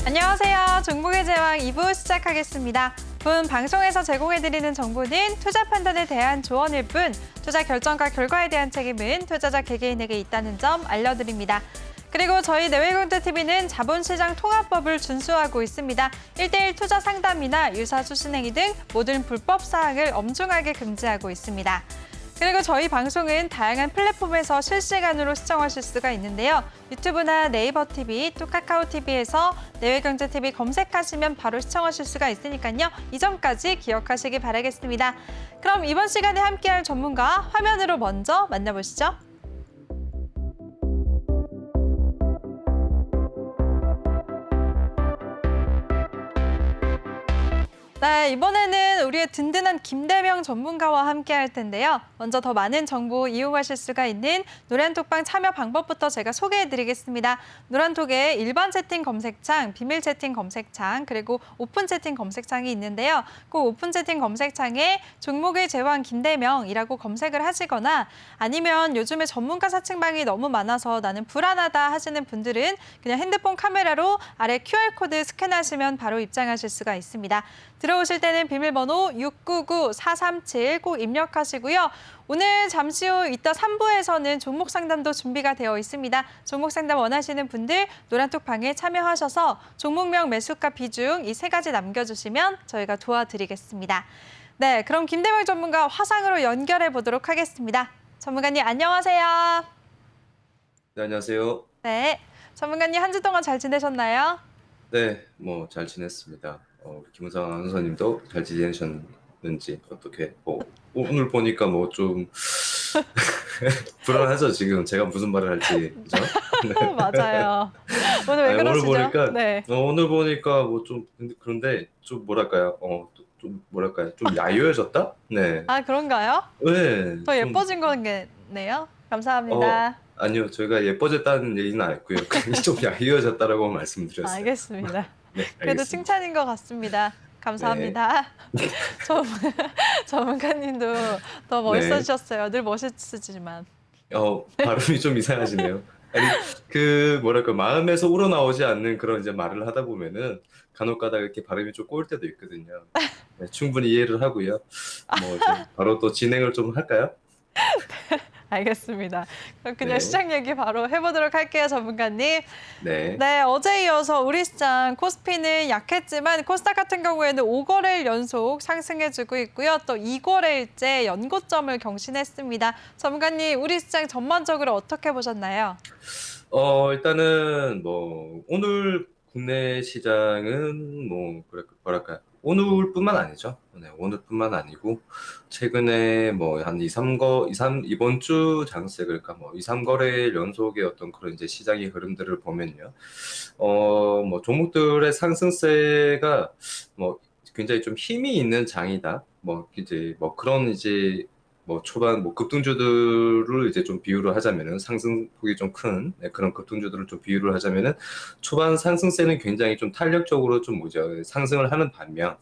안녕하세요. 종목의 제왕 2부 시작하겠습니다. 본 방송에서 제공해드리는 정보는 투자 판단에 대한 조언일 뿐 투자 결정과 결과에 대한 책임은 투자자 개개인에게 있다는 점 알려드립니다. 그리고 저희 내외경제TV는 자본시장 통합법을 준수하고 있습니다. 1:1 투자 상담이나 유사 수신행위 등 모든 불법 사항을 엄중하게 금지하고 있습니다. 그리고 저희 방송은 다양한 플랫폼에서 실시간으로 시청하실 수가 있는데요. 유튜브나 네이버 TV, 또 카카오 TV에서 내외경제TV 검색하시면 바로 시청하실 수가 있으니까요. 이 점까지 기억하시기 바라겠습니다. 그럼 이번 시간에 함께할 전문가 화면으로 먼저 만나보시죠. 네, 이번에는 우리의 든든한 김대명 전문가와 함께 할 텐데요. 먼저 더 많은 정보 이용하실 수가 있는 노란톡방 참여 방법부터 제가 소개해드리겠습니다. 노란톡에 일반 채팅 검색창, 비밀 채팅 검색창, 그리고 오픈 채팅 검색창이 있는데요. 꼭 오픈 채팅 검색창에 종목의 제왕 김대명이라고 검색을 하시거나 아니면 요즘에 전문가 사칭방이 너무 많아서 나는 불안하다 하시는 분들은 그냥 핸드폰 카메라로 아래 QR코드 스캔하시면 바로 입장하실 수가 있습니다. 들어오실 때는 비밀번호 699-437 꼭 입력하시고요. 오늘 잠시 후 이따 3부에서는 종목 상담도 준비가 되어 있습니다. 종목 상담 원하시는 분들 노란톡방에 참여하셔서 종목명, 매수가, 비중 이 세 가지 남겨주시면 저희가 도와드리겠습니다. 네, 그럼 김대명 전문가 화상으로 연결해 보도록 하겠습니다. 전문가님 안녕하세요. 네, 안녕하세요. 네, 전문가님 한 주 동안 잘 지내셨나요? 네, 뭐 잘 지냈습니다. 우리 김은상 아나운서님도 잘 지내셨는지 어떻게 오늘 보니까 뭐 좀 불안하죠, 지금 제가 무슨 말을 할지. 그죠? 맞아요. 오늘 왜 아니, 오늘 그러시죠? 보니까 네. 오늘 보니까 뭐 좀 그런데 좀 뭐랄까요? 좀 뭐랄까요? 좀 야유해졌다? 네. 아, 그런가요? 네, 더 좀 예뻐진 거겠네요. 감사합니다. 아니요, 저희가 예뻐졌다는 얘기는 안 했고요. 그냥 좀 야유해졌다라고 말씀드렸어요. 알겠습니다. 네, 그래도 알겠습니다. 칭찬인 것 같습니다. 네. 감사합니다. 전- 전문가님도 더 네. 멋있어지셨어요. 늘 멋있으시지만. 발음이 좀 이상하시네요. 아니, 그, 뭐랄까, 마음에서 우러나오지 않는 그런 이제 말을 하다 보면은 간혹 가다가 이렇게 발음이 좀 꼬일 때도 있거든요. 네, 충분히 이해를 하고요. 뭐 이제 바로 또 진행을 좀 할까요? 알겠습니다. 그럼 그냥 네. 시장 얘기 바로 해보도록 할게요, 전문가님. 네. 네, 어제 이어서 우리 시장 코스피는 약했지만 코스닥 같은 경우에는 5거래일 연속 상승해주고 있고요. 또 2거래일째 연고점을 경신했습니다. 전문가님, 우리 시장 전반적으로 어떻게 보셨나요? 일단은 뭐 오늘 국내 시장은 뭐 뭐랄까 오늘뿐만 아니죠. 네, 오늘뿐만 아니고 최근에 뭐 한 2, 3거 2, 3 이번 주 장세 그러니까 뭐 2, 3거래 연속의 어떤 그런 이제 시장의 흐름들을 보면요. 뭐 종목들의 상승세가 뭐 굉장히 좀 힘이 있는 장이다. 뭐 이제 뭐 그런 이제 뭐 초반 뭐 급등주들을 이제 좀 비유를 하자면은 상승폭이 좀 큰 그런 급등주들을 좀 비유를 하자면은 초반 상승세는 굉장히 좀 탄력적으로 좀 뭐죠 상승을 하는 반면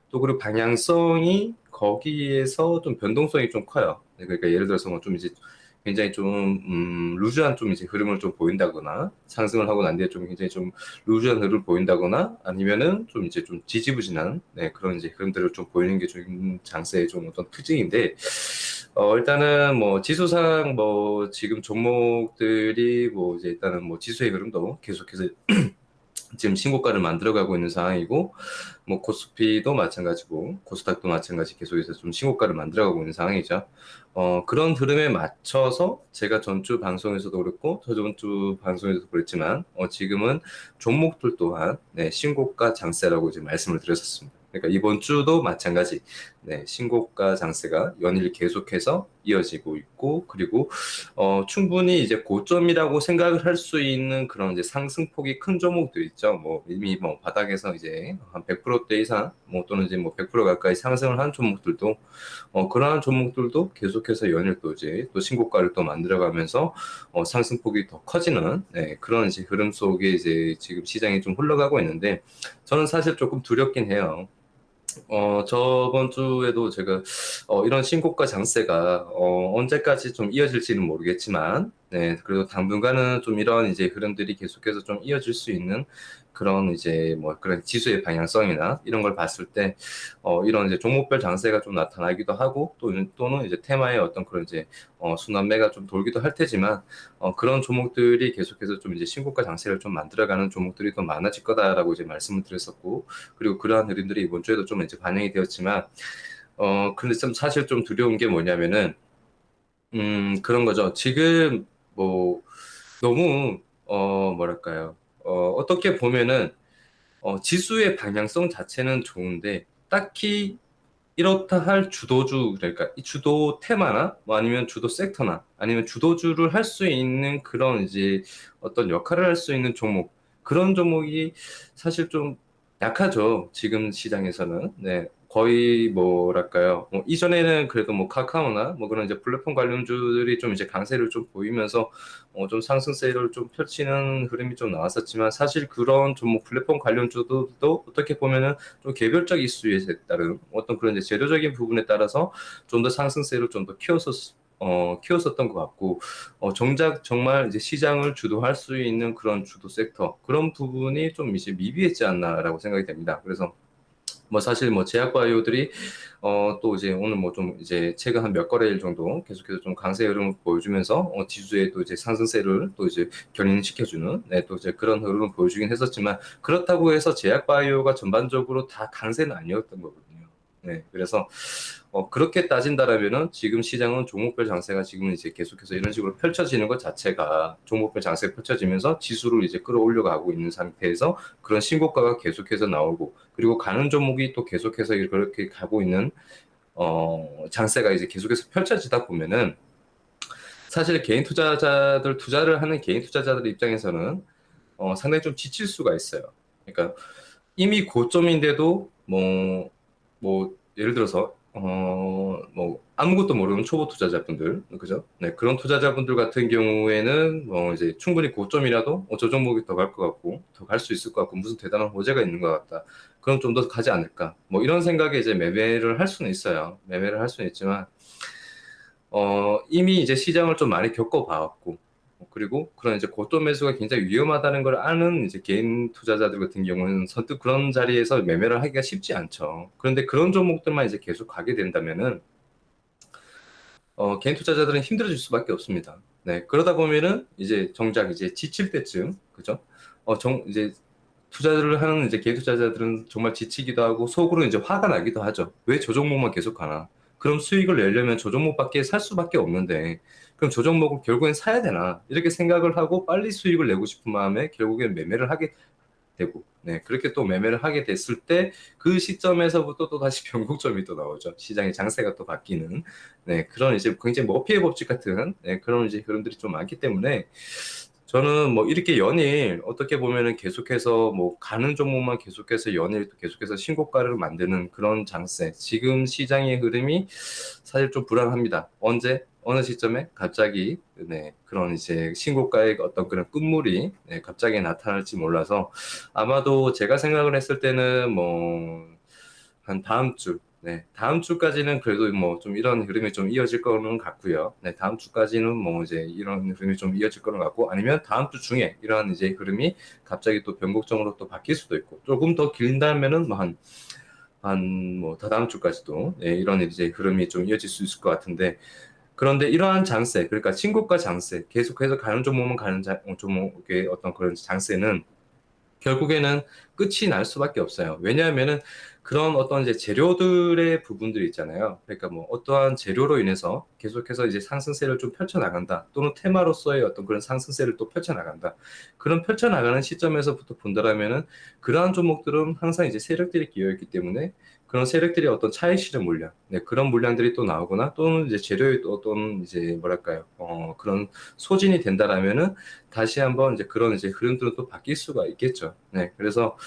또 그리고 방향성이 거기에서 좀 변동성이 좀 커요. 그러니까 예를 들어서 뭐 좀 이제 굉장히 좀 루즈한 좀 이제 흐름을 좀 보인다거나 상승을 하고 난 뒤에 좀 굉장히 좀 루즈한 흐름을 보인다거나 아니면은 좀 이제 좀 지지부진한 그런 이제 흐름들을 좀 보이는 게 좀 장세의 좀 어떤 특징인데 일단은 뭐 지수상 뭐 지금 종목들이 뭐 이제 일단은 뭐 지수의 흐름도 계속해서 지금 신고가를 만들어가고 있는 상황이고, 뭐 코스피도 마찬가지고, 코스닥도 마찬가지 계속해서 좀 신고가를 만들어가고 있는 상황이죠. 그런 흐름에 맞춰서 제가 전주 방송에서도 그렇고, 저번주 방송에서도 그랬지만, 지금은 종목들 또한 신고가 장세라고 이제 말씀을 드렸었습니다. 그러니까 이번 주도 마찬가지, 신고가 장세가 연일 계속해서 이어지고 있고, 그리고 충분히 이제 고점이라고 생각을 할 수 있는 그런 이제 상승폭이 큰 종목들 있죠. 뭐 이미 뭐 바닥에서 이제 한 100%대 이상, 뭐 또는 이제 뭐 100% 가까이 상승을 한 종목들도 그러한 종목들도 계속해서 연일 또 이제 또 신고가를 또 만들어가면서 상승폭이 더 커지는 그런 이제 흐름 속에 이제 지금 시장이 좀 흘러가고 있는데 저는 사실 조금 두렵긴 해요. 저번 주에도 제가 이런 신고가 장세가 언제까지 좀 이어질지는 모르겠지만, 그래도 당분간은 좀 이런 이제 흐름들이 계속해서 좀 이어질 수 있는 그런 이제 뭐 그런 지수의 방향성이나 이런 걸 봤을 때 이런 이제 종목별 장세가 좀 나타나기도 하고 또는 이제 테마의 어떤 그런 이제 순환매가 좀 돌기도 할 테지만 그런 종목들이 계속해서 좀 이제 신고가 장세를 좀 만들어가는 종목들이 더 많아질 거다라고 이제 말씀을 드렸었고 그리고 그러한 흐름들이 이번 주에도 좀 이제 반영이 되었지만 근데 좀 사실 좀 두려운 게 뭐냐면은 그런 거죠. 지금 뭐 너무 뭐랄까요? 어떻게 보면은 지수의 방향성 자체는 좋은데 딱히 이렇다 할 주도주 그러니까 이 주도 테마나 뭐 아니면 주도 섹터나 아니면 주도주를 할 수 있는 그런 이제 어떤 역할을 할 수 있는 종목 그런 종목이 사실 좀 약하죠. 지금 시장에서는. 네. 거의 뭐랄까요. 이전에는 그래도 뭐 카카오나 뭐 그런 이제 플랫폼 관련주들이 좀 이제 강세를 좀 보이면서 좀 상승세를 좀 펼치는 흐름이 좀 나왔었지만 사실 그런 종목 플랫폼 관련주도 어떻게 보면은 좀 개별적 이슈에 따른 어떤 그런 이제 재료적인 부분에 따라서 좀 더 상승세를 좀 더 키웠었던 것 같고, 정작 정말 이제 시장을 주도할 수 있는 그런 주도 섹터, 그런 부분이 좀 이제 미비했지 않나라고 생각이 됩니다. 그래서 뭐 사실 뭐 제약바이오들이 또 이제 오늘 뭐 좀 이제 최근 한 몇 거래일 정도 계속해서 좀 강세 흐름을 보여주면서 지수에 또 이제 상승세를 또 이제 견인시켜주는 네, 또 이제 그런 흐름을 보여주긴 했었지만 그렇다고 해서 제약바이오가 전반적으로 다 강세는 아니었던 거거든요. 네, 그래서 그렇게 따진다라면은 지금 시장은 종목별 장세가 지금 이제 계속해서 이런 식으로 펼쳐지는 것 자체가 종목별 장세가 펼쳐지면서 지수를 이제 끌어올려 가고 있는 상태에서 그런 신고가가 계속해서 나오고 그리고 가는 종목이 또 계속해서 그렇게 가고 있는 장세가 이제 계속해서 펼쳐지다 보면은 사실 개인 투자자들 투자를 하는 개인 투자자들 입장에서는 상당히 좀 지칠 수가 있어요. 그러니까 이미 고점인데도 뭐 예를 들어서 뭐 아무것도 모르는 초보 투자자분들 그죠? 네, 그런 투자자분들 같은 경우에는 뭐 이제 충분히 고점이라도 저 종목이 더 갈 것 같고 더 갈 수 있을 것 같고 무슨 대단한 호재가 있는 것 같다. 그럼 좀 더 가지 않을까? 뭐 이런 생각에 이제 매매를 할 수는 있어요. 매매를 할 수는 있지만 이미 이제 시장을 좀 많이 겪어봐왔고, 그리고 그런 이제 고점 매수가 굉장히 위험하다는 걸 아는 이제 개인 투자자들 같은 경우는 선뜻 그런 자리에서 매매를 하기가 쉽지 않죠. 그런데 그런 종목들만 이제 계속 가게 된다면은, 개인 투자자들은 힘들어질 수밖에 없습니다. 네, 그러다 보면은 이제 정작 이제 지칠 때쯤, 그죠? 이제 투자를 하는 이제 개인 투자자들은 정말 지치기도 하고 속으로 이제 화가 나기도 하죠. 왜 저 종목만 계속 가나? 그럼 수익을 내려면 저 종목밖에 살 수밖에 없는데 그럼 저 종목을 결국엔 사야 되나? 이렇게 생각을 하고 빨리 수익을 내고 싶은 마음에 결국엔 매매를 하게 되고 네, 그렇게 또 매매를 하게 됐을 때 그 시점에서부터 또 다시 변곡점이 또 나오죠. 시장의 장세가 또 바뀌는 네, 그런 이제 굉장히 머피의 법칙 같은 네, 그런 이제 흐름들이 좀 많기 때문에 저는 뭐 이렇게 연일 어떻게 보면은 계속해서 뭐 가는 종목만 계속해서 연일 또 계속해서 신고가를 만드는 그런 장세. 지금 시장의 흐름이 사실 좀 불안합니다. 언제 어느 시점에 갑자기 네, 그런 이제 신고가의 어떤 그런 끝물이 네, 갑자기 나타날지 몰라서 아마도 제가 생각을 했을 때는 뭐 한 다음 주 네, 다음 주까지는 그래도 뭐 좀 이런 흐름이 좀 이어질 거는 같고요. 네, 다음 주까지는 뭐 이제 이런 흐름이 좀 이어질 거는 같고 아니면 다음 주 중에 이러한 이제 흐름이 갑자기 또 변곡점으로 또 바뀔 수도 있고 조금 더 길다면은 뭐 한 뭐 다다음 주까지도 네, 이런 이제 흐름이 좀 이어질 수 있을 것 같은데 그런데 이러한 장세 그러니까 신고가 장세 계속해서 가는 종목만 가는 종목의 어떤 그런 장세는 결국에는 끝이 날 수밖에 없어요. 왜냐하면은 그런 어떤 이제 재료들의 부분들이 있잖아요. 그러니까 뭐 어떠한 재료로 인해서 계속해서 이제 상승세를 좀 펼쳐나간다. 또는 테마로서의 어떤 그런 상승세를 또 펼쳐나간다. 그런 펼쳐나가는 시점에서부터 본다라면은 그러한 종목들은 항상 이제 세력들이 끼어있기 때문에 그런 세력들이 어떤 차익 실현 물량, 네, 그런 물량들이 또 나오거나 또는 이제 재료의 또 어떤 이제 뭐랄까요, 그런 소진이 된다라면은 다시 한번 이제 그런 이제 흐름들은 또 바뀔 수가 있겠죠. 네, 그래서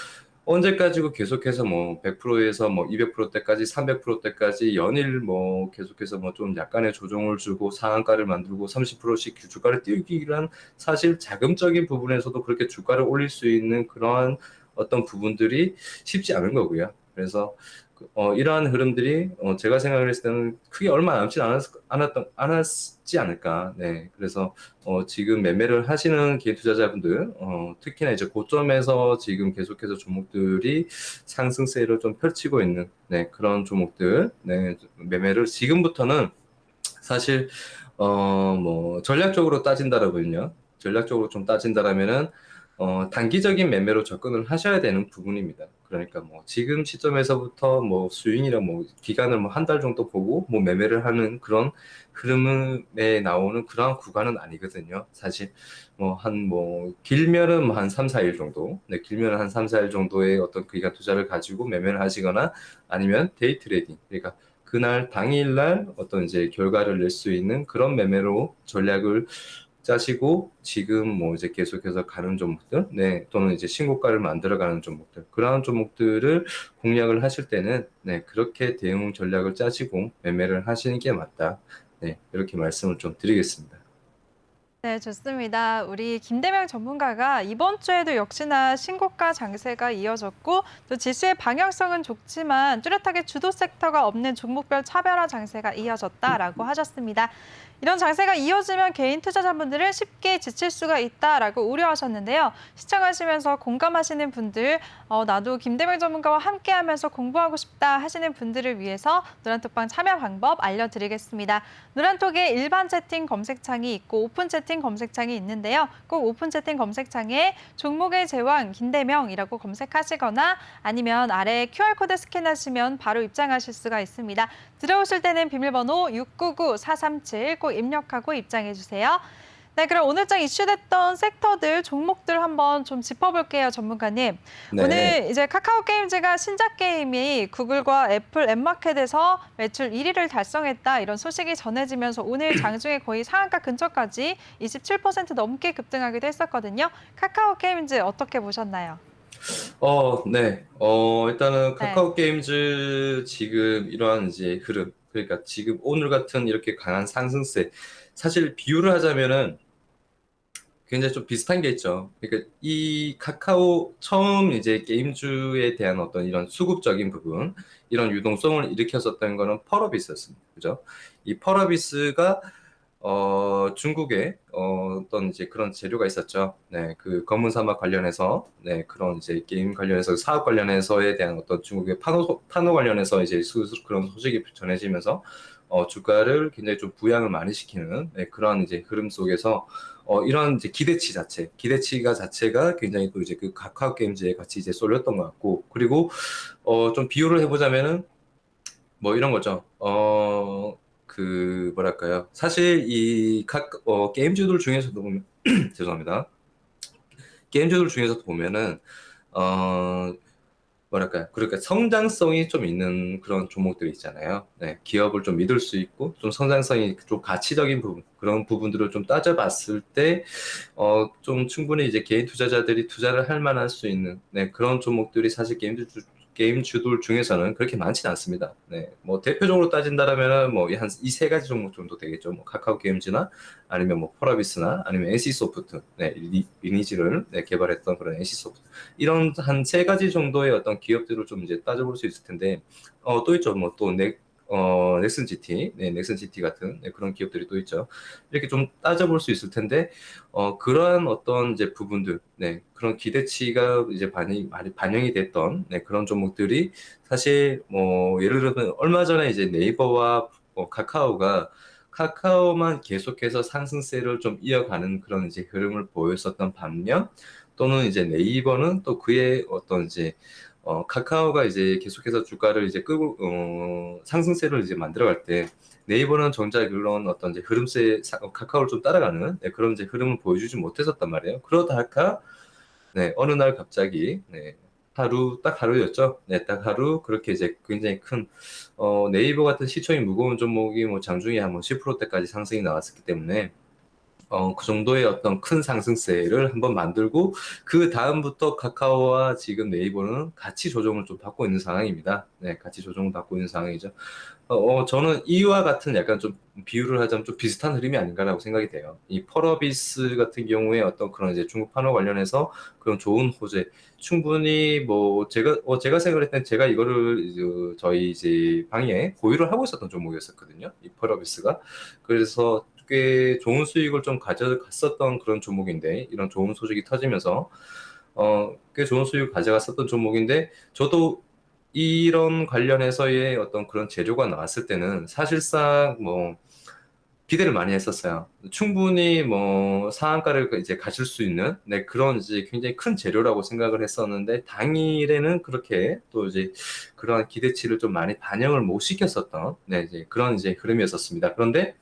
언제까지고 계속해서 뭐 100%에서 뭐 200%대까지 300%대까지 연일 뭐 계속해서 뭐 좀 약간의 조정을 주고 상한가를 만들고 30%씩 주가를 띄우기란 사실 자금적인 부분에서도 그렇게 주가를 올릴 수 있는 그러한 어떤 부분들이 쉽지 않은 거고요. 그래서 이러한 흐름들이 제가 생각을 했을 때는 크게 얼마 남지 않았지 않을까. 네, 그래서 지금 매매를 하시는 개인 투자자분들, 특히나 이제 고점에서 지금 계속해서 종목들이 상승세를 좀 펼치고 있는 네, 그런 종목들, 네, 매매를 지금부터는 사실 뭐 전략적으로 따진다라면요. 전략적으로 좀 따진다라면은 단기적인 매매로 접근을 하셔야 되는 부분입니다. 그러니까 뭐 지금 시점에서부터 뭐 스윙이랑 뭐 기간을 뭐 한 달 정도 보고 뭐 매매를 하는 그런 흐름에 나오는 그런 구간은 아니거든요. 사실 뭐 길면은 뭐한 3, 4일 정도. 네, 길면은 한 3, 4일 정도의 어떤 기간 투자를 가지고 매매를 하시거나 아니면 데이 트레이딩. 그러니까 그날 당일날 어떤 이제 결과를 낼 수 있는 그런 매매로 전략을 짜시고 지금 뭐 이제 계속해서 가는 종목들, 네, 또는 이제 신고가를 만들어가는 종목들, 그러한 종목들을 공략을 하실 때는 네, 그렇게 대응 전략을 짜시고 매매를 하시는 게 맞다. 네, 이렇게 말씀을 좀 드리겠습니다. 네, 좋습니다. 우리 김대명 전문가가 이번 주에도 역시나 신고가 장세가 이어졌고 또 지수의 방향성은 좋지만 뚜렷하게 주도 섹터가 없는 종목별 차별화 장세가 이어졌다라고 하셨습니다. 이런 장세가 이어지면 개인 투자자분들은 쉽게 지칠 수가 있다라고 우려하셨는데요. 시청하시면서 공감하시는 분들, 나도 김대명 전문가와 함께하면서 공부하고 싶다 하시는 분들을 위해서 노란톡방 참여 방법 알려드리겠습니다. 노란톡에 일반 채팅 검색창이 있고 오픈 채팅 검색창이 있는데요. 꼭 오픈 채팅 검색창에 종목의 제왕 김대명이라고 검색하시거나 아니면 아래 QR코드 스캔하시면 바로 입장하실 수가 있습니다. 들어오실 때는 비밀번호 699-437 꼭 입력하고 입장해 주세요. 네, 그럼 오늘 장 이슈됐던 섹터들, 종목들 한번 좀 짚어볼게요, 전문가님. 네. 오늘 이제 카카오 게임즈가 신작 게임이 구글과 애플 앱마켓에서 매출 1위를 달성했다 이런 소식이 전해지면서 오늘 장중에 거의 상한가 근처까지 27% 넘게 급등하기도 했었거든요. 카카오 게임즈 어떻게 보셨나요? 네. 일단은 네. 카카오 게임즈 지금 이러한 이제 흐름, 그러니까 지금 오늘 같은 이렇게 강한 상승세, 사실 비유를 하자면은 굉장히 좀 비슷한 게 있죠. 그러니까 이 카카오 처음 이제 게임주에 대한 어떤 이런 수급적인 부분, 이런 유동성을 일으켰었던 거는 펄어비스였습니다. 그죠? 이 펄어비스가 중국에 어떤 이제 그런 재료가 있었죠. 네, 그 검은 사막 관련해서, 네, 그런 이제 게임 관련해서 사업 관련해서에 대한 어떤 중국의 판호 관련해서 이제 그런 소식이 전해지면서 주가를 굉장히 좀 부양을 많이 시키는 네, 그런 이제 흐름 속에서 이런 이제 기대치가 자체가 굉장히 또 이제 그 카카오 게임즈에 같이 이제 쏠렸던 것 같고, 그리고 좀 비유를 해보자면은 뭐 이런 거죠. 그 뭐랄까요? 사실 이 게임주들 중에서도 보면 죄송합니다. 게임주들 중에서도 보면은 어 뭐랄까요? 그러니까 성장성이 좀 있는 그런 종목들이 있잖아요. 네, 기업을 좀 믿을 수 있고 좀 성장성이 좀 가치적인 부분 그런 부분들을 좀 따져봤을 때 좀 충분히 이제 개인 투자자들이 투자를 할 만할 수 있는 네, 그런 종목들이 사실 게임 주들 중에서는 그렇게 많지는 않습니다. 네, 뭐 대표적으로 따진다라면은 뭐 한 이 세 가지 종목 정도 되겠죠. 뭐 카카오 게임즈나 아니면 뭐 폴라비스나 아니면 NC소프트, 네, 리니지를 네, 개발했던 그런 NC소프트 이런 한 세 가지 정도의 어떤 기업들을 좀 이제 따져볼 수 있을 텐데 또 있죠. 뭐 또 넥슨 GT, 네, 넥슨 GT 같은 네, 그런 기업들이 또 있죠. 이렇게 좀 따져볼 수 있을 텐데 그러한 어떤 이제 부분들, 네, 그런 기대치가 이제 많이 반영이 됐던 네, 그런 종목들이 사실 뭐 예를 들면 얼마 전에 이제 네이버와 카카오만 계속해서 상승세를 좀 이어가는 그런 이제 흐름을 보였었던 반면 또는 이제 네이버는 또 그의 어떤 이제 카카오가 이제 계속해서 주가를 이제 끄고 상승세를 이제 만들어갈 때 네이버는 정작 그런 어떤 이제 카카오를 좀 따라가는 네, 그런 이제 흐름을 보여주지 못했었단 말이에요. 그러다가 네, 어느 날 갑자기 네, 딱 하루였죠. 네, 딱 하루 그렇게 이제 굉장히 큰 네이버 같은 시총이 무거운 종목이 뭐 장중에 한번 10%대까지 상승이 나왔었기 때문에 그 정도의 어떤 큰 상승세를 한번 만들고 그 다음부터 카카오와 지금 네이버는 같이 조정을 좀 받고 있는 상황입니다. 네, 같이 조정을 받고 있는 상황이죠. 저는 이와 같은 약간 좀 비유를 하자면 좀 비슷한 흐름이 아닌가라고 생각이 돼요. 이 펄어비스 같은 경우에 어떤 그런 이제 중국 판호 관련해서 그런 좋은 호재 충분히 뭐 제가 생각할 땐 제가 이거를 이제 저희 이제 방에 보유를 하고 있었던 종목이었었거든요. 이 펄어비스가 그래서 꽤 좋은 수익을 좀 가져갔었던 그런 종목인데 이런 좋은 소식이 터지면서 꽤 좋은 수익을 가져갔었던 종목인데 저도 이런 관련해서의 어떤 그런 재료가 나왔을 때는 사실상 뭐 기대를 많이 했었어요. 충분히 뭐 상한가를 이제 가실 수 있는 네, 그런 이제 굉장히 큰 재료라고 생각을 했었는데 당일에는 그렇게 또 이제 그런 기대치를 좀 많이 반영을 못 시켰었던 네, 이제 그런 이제 흐름이었었습니다. 그런데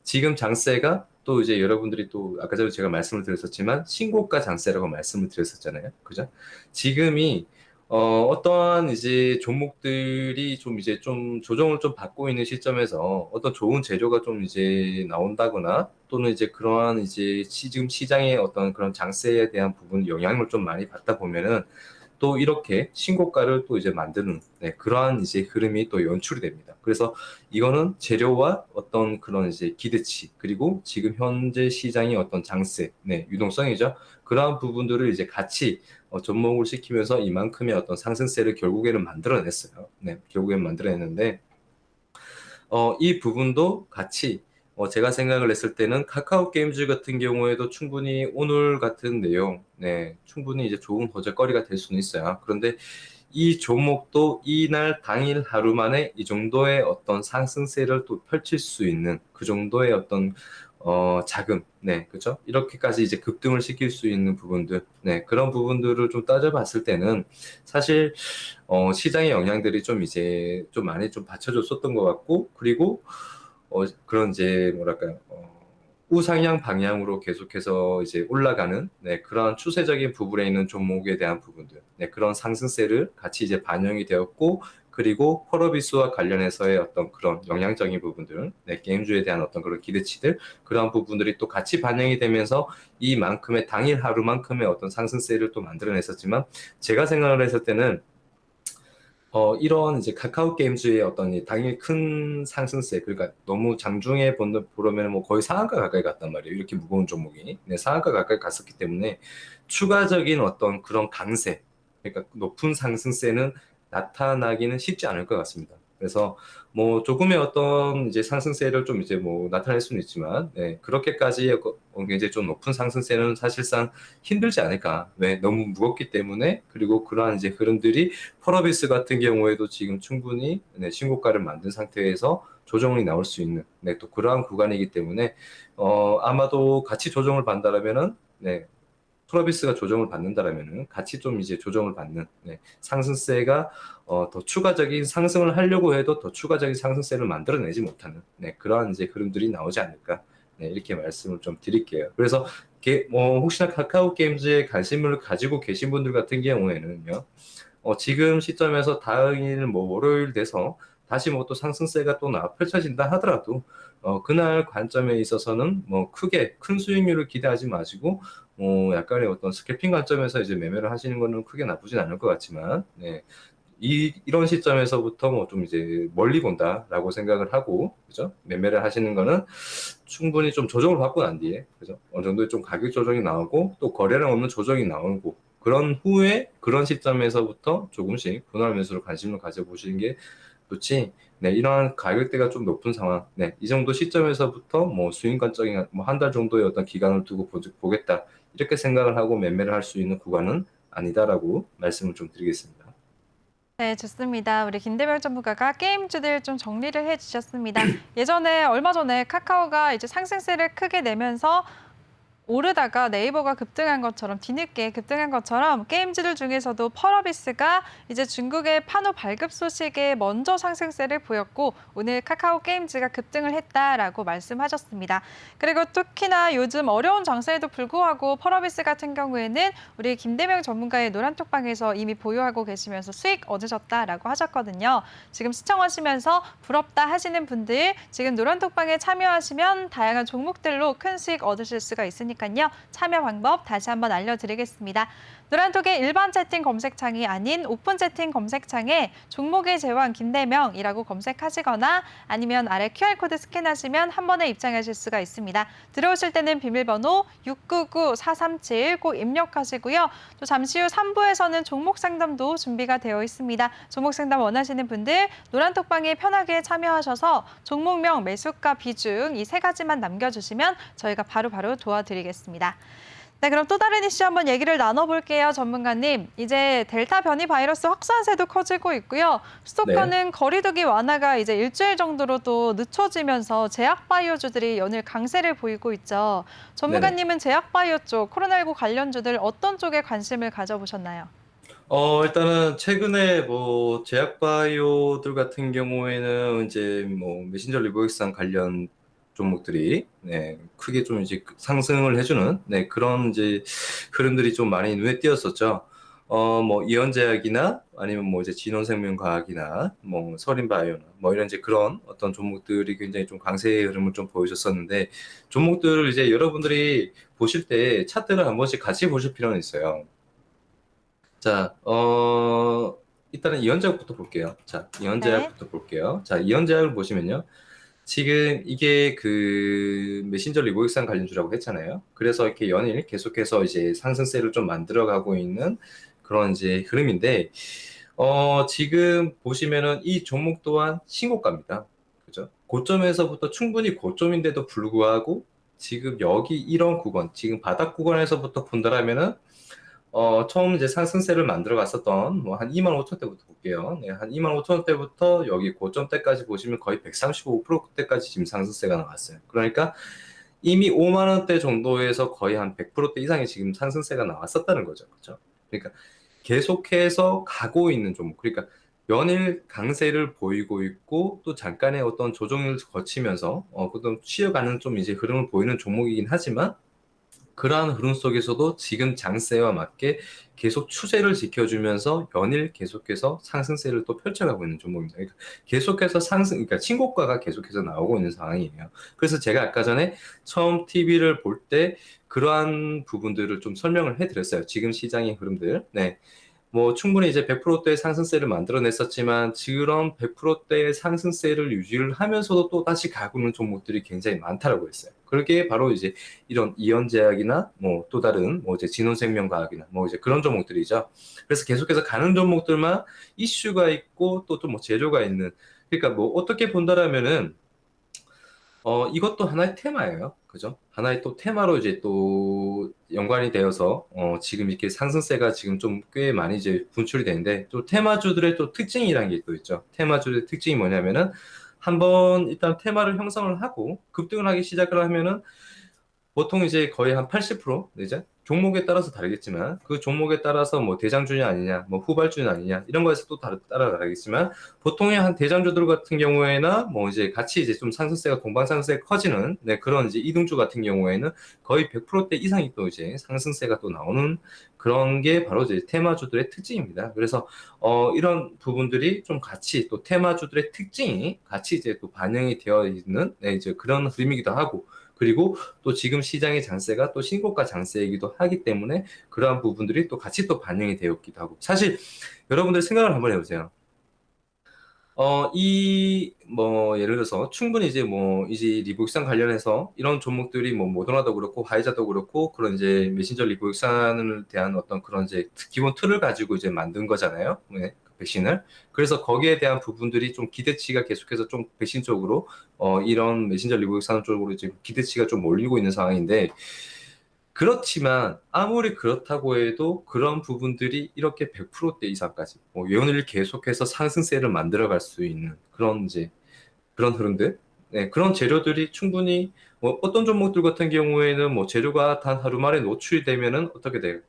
지금 장세가 또 이제 여러분들이 또 아까 전에 제가 말씀을 드렸었지만 신고가 장세라고 말씀을 드렸었잖아요. 그죠? 지금이 어떠한 이제 종목들이 좀 이제 좀 조정을 좀 받고 있는 시점에서 어떤 좋은 재료가 좀 이제 나온다거나 또는 이제 그러한 이제 지금 시장의 어떤 그런 장세에 대한 부분 영향을 좀 많이 받다 보면은 또 이렇게 신고가를 또 이제 만드는 네, 그러한 이제 흐름이 또 연출이 됩니다. 그래서 이거는 재료와 어떤 그런 이제 기대치 그리고 지금 현재 시장의 어떤 장세, 네, 유동성이죠. 그러한 부분들을 이제 같이 접목을 시키면서 이만큼의 어떤 상승세를 결국에는 만들어냈어요. 네, 결국에는 만들어냈는데 이 부분도 같이 제가 생각을 했을 때는 카카오 게임즈 같은 경우에도 충분히 오늘 같은 내용, 네, 충분히 이제 좋은 호재거리가 될 수는 있어요. 그런데 이 종목도 이날 당일 하루 만에 이 정도의 어떤 상승세를 또 펼칠 수 있는 그 정도의 어떤 자금, 네, 그죠? 이렇게까지 이제 급등을 시킬 수 있는 부분들, 네, 그런 부분들을 좀 따져봤을 때는 사실 시장의 영향들이 좀 이제 좀 많이 좀 받쳐줬었던 것 같고, 그리고 그런 이제 뭐랄까요, 우상향 방향으로 계속해서 이제 올라가는 네, 그런 추세적인 부분에 있는 종목에 대한 부분들, 네, 그런 상승세를 같이 이제 반영이 되었고, 그리고 펄어비스와 관련해서의 어떤 그런 영향적인 부분들, 네, 게임주에 대한 어떤 그런 기대치들, 그런 부분들이 또 같이 반영이 되면서 이만큼의 당일 하루만큼의 어떤 상승세를 또 만들어냈었지만, 제가 생각을 했을 때는 이런 이제 카카오 게임즈의 어떤 이 당일 큰 상승세, 그러니까 너무 장중에 보려면 뭐 거의 상한가 가까이 갔단 말이에요. 이렇게 무거운 종목이. 네, 상한가 가까이 갔었기 때문에 추가적인 어떤 그런 강세, 그러니까 높은 상승세는 나타나기는 쉽지 않을 것 같습니다. 그래서 뭐 조금의 어떤 이제 상승세를 좀 이제 뭐 나타낼 수는 있지만, 네, 그렇게까지 굉장히 좀 높은 상승세는 사실상 힘들지 않을까. 왜? 너무 무겁기 때문에, 그리고 그러한 이제 흐름들이 펄어비스 같은 경우에도 지금 충분히 네, 신고가를 만든 상태에서 조정이 나올 수 있는 네, 또 그러한 구간이기 때문에 아마도 같이 조정을 받는다라면은 네, 펄어비스가 조정을 받는다라면은 같이 좀 이제 조정을 받는 네, 상승세가 더 추가적인 상승을 하려고 해도 더 추가적인 상승세를 만들어내지 못하는 네, 그러한 이제 흐름들이 나오지 않을까 네, 이렇게 말씀을 좀 드릴게요. 그래서 뭐 혹시나 카카오 게임즈에 관심을 가지고 계신 분들 같은 경우에는요. 지금 시점에서 다행일 뭐 월요일 돼서 다시 뭐 또 상승세가 또 펼쳐진다 하더라도 그날 관점에 있어서는 뭐 크게 큰 수익률을 기대하지 마시고 약간의 어떤 스캐핑 관점에서 이제 매매를 하시는 거는 크게 나쁘진 않을 것 같지만 네. 이런 시점에서부터 뭐 좀 이제 멀리 본다라고 생각을 하고 그죠? 매매를 하시는 거는 충분히 좀 조정을 받고 난 뒤에 그죠? 어느 정도 좀 가격 조정이 나오고 또 거래량 없는 조정이 나오고 그런 후에 그런 시점에서부터 조금씩 분할 매수로 관심을 가져보시는 게 좋지. 네, 이러한 가격대가 좀 높은 상황. 네, 이 정도 시점에서부터 뭐 수익 관점이 뭐 한 달 정도의 어떤 기간을 두고 보겠다. 이렇게 생각을 하고 매매를 할 수 있는 구간은 아니다라고 말씀을 좀 드리겠습니다. 네, 좋습니다. 우리 김대명 전문가가 게임주들 좀 정리를 해주셨습니다. 예전에 얼마 전에 카카오가 이제 상승세를 크게 내면서 오르다가 네이버가 급등한 것처럼 뒤늦게 급등한 것처럼 게임주들 중에서도 펄어비스가 이제 중국의 판호 발급 소식에 먼저 상승세를 보였고 오늘 카카오 게임즈가 급등을 했다라고 말씀하셨습니다. 그리고 특히나 요즘 어려운 장세에도 불구하고 펄어비스 같은 경우에는 우리 김대명 전문가의 노란톡방에서 이미 보유하고 계시면서 수익 얻으셨다라고 하셨거든요. 지금 시청하시면서 부럽다 하시는 분들 지금 노란톡방에 참여하시면 다양한 종목들로 큰 수익 얻으실 수가 있으니까요. 참여 방법 다시 한번 알려드리겠습니다. 노란톡의 일반 채팅 검색창이 아닌 오픈 채팅 검색창에 종목의 제왕 김대명이라고 검색하시거나 아니면 아래 QR코드 스캔하시면 한 번에 입장하실 수가 있습니다. 들어오실 때는 비밀번호 699-437 꼭 입력하시고요. 또 잠시 후 3부에서는 종목 상담도 준비가 되어 있습니다. 종목 상담 원하시는 분들 노란톡방에 편하게 참여하셔서 종목명, 매수가, 비중 이 세 가지만 남겨주시면 저희가 바로바로 도와드리겠습니다. 네, 그럼 또 다른 이슈 한번 얘기를 나눠볼게요, 전문가님. 이제 델타 변이 바이러스 확산세도 커지고 있고요. 수도권은 거리두기 완화가 이제 일주일 정도로 또 늦춰지면서 제약바이오주들이 연일 강세를 보이고 있죠. 전문가님은 제약바이오 쪽, 코로나19 관련주들 어떤 쪽에 관심을 가져보셨나요? 일단은 최근에 뭐 제약바이오들 같은 경우에는 이제 뭐 메신저 리보익산 관련 종목들이 크게 좀 이제 상승을 해주는 그런 이제 흐름들이 좀 많이 눈에 띄었었죠. 뭐 이원제약이나 아니면 뭐 이제 진원생명과학이나 뭐 서린바이오나 뭐 이런 이제 그런 어떤 종목들이 굉장히 좀 강세의 흐름을 좀 보여줬었는데 종목들을 이제 여러분들이 보실 때 차트를 한 번씩 같이 보실 필요는 있어요. 자, 일단은 이원제약부터 볼게요. 자, 이원제약부터 볼게요. 자, 이원제약을 보시면요. 지금 이게 그 메신저 리보익산 관련주라고 했잖아요. 그래서 이렇게 연일 계속해서 이제 상승세를 좀 만들어가고 있는 그런 이제 흐름인데, 지금 보시면은 이 종목 또한 신고가입니다. 그죠? 고점에서부터 충분히 고점인데도 불구하고 지금 여기 이런 구간, 지금 바닥 구간에서부터 본다라면은 처음 이제 상승세를 만들어 갔었던 뭐 한 2만 5천 대부터 볼게요. 네, 한 2만 5천 대부터 여기 고점 때까지 보시면 거의 135%대까지 지금 상승세가 나왔어요. 그러니까 이미 5만 원대 정도에서 거의 한 100%대 이상의 지금 상승세가 나왔었다는 거죠. 그렇죠? 그러니까 계속해서 가고 있는 종목. 그러니까 연일 강세를 보이고 있고 또 잠깐의 어떤 조정을 거치면서 그좀 쉬어가는 좀 이제 흐름을 보이는 종목이긴 하지만 그러한 흐름 속에서도 지금 장세와 맞게 계속 추세를 지켜주면서 연일 계속해서 상승세를 또 펼쳐가고 있는 종목입니다. 그러니까 계속해서 그러니까 신고가가 계속해서 나오고 있는 상황이에요. 그래서 제가 아까 전에 처음 TV를 볼 때 그러한 부분들을 좀 설명을 해드렸어요. 지금 시장의 흐름들. 네. 뭐 충분히 이제 100%대의 상승세를 만들어냈었지만 그런 100%대의 상승세를 유지를 하면서도 또 다시 가고 있는 종목들이 굉장히 많다라고 했어요. 그게 바로 이제 이런 이연제약이나 뭐 또 다른 뭐 이제 진원생명과학이나 뭐 이제 그런 종목들이죠. 그래서 계속해서 가는 종목들만 이슈가 있고 또 뭐 재료가 있는 그러니까 뭐 어떻게 본다라면은 이것도 하나의 테마예요. 그죠? 하나의 또 테마로 이제 또 연관이 되어서, 지금 이렇게 상승세가 지금 좀 꽤 많이 이제 분출이 되는데, 또 테마주들의 또 특징이라는 게 또 있죠. 테마주들의 특징이 뭐냐면은, 한번 일단 테마를 형성을 하고 급등을 하기 시작을 하면은, 보통 이제 거의 한 80% 이제 종목에 따라서 다르겠지만 그 종목에 따라서 뭐 대장주냐 아니냐 뭐 후발주냐 아니냐 이런 거에서 또 따라 다르겠지만 보통의 한 대장주들 같은 경우에나 뭐 이제 같이 이제 좀 상승세가 동방상승세 커지는 그런 이제 이등주 같은 경우에는 거의 100%대 이상이 또 이제 상승세가 또 나오는 그런 게 바로 이제 테마주들의 특징입니다. 그래서 이런 부분들이 좀 같이 또 테마주들의 특징이 같이 이제 또 반영이 되어 있는 이제 그런 흐름이기도 하고 그리고 또 지금 시장의 장세가 또 신고가 장세이기도 하기 때문에 그러한 부분들이 또 같이 또 반영이 되었기도 하고 사실 여러분들 생각을 한번 해보세요. 뭐, 예를 들어서 충분히 이제 뭐, 이제 리보익산 관련해서 이런 종목들이 뭐, 모더나도 그렇고, 화이자도 그렇고, 그런 이제 메신저 리보익산을 대한 어떤 그런 이제 기본 틀을 가지고 이제 만든 거잖아요. 네, 그 백신을. 그래서 거기에 대한 부분들이 좀 기대치가 계속해서 좀 백신 쪽으로, 이런 메신저 리보익산 쪽으로 이제 기대치가 좀 몰리고 있는 상황인데, 그렇지만 아무리 그렇다고 해도 그런 부분들이 이렇게 100%대 이상까지 뭐 연일 계속해서 상승세를 만들어갈 수 있는 그런 이제 그런 흐름들, 그런 재료들이 충분히 뭐 어떤 종목들 같은 경우에는 뭐 재료가 단 하루 만에 노출이 되면은 어떻게 돼요?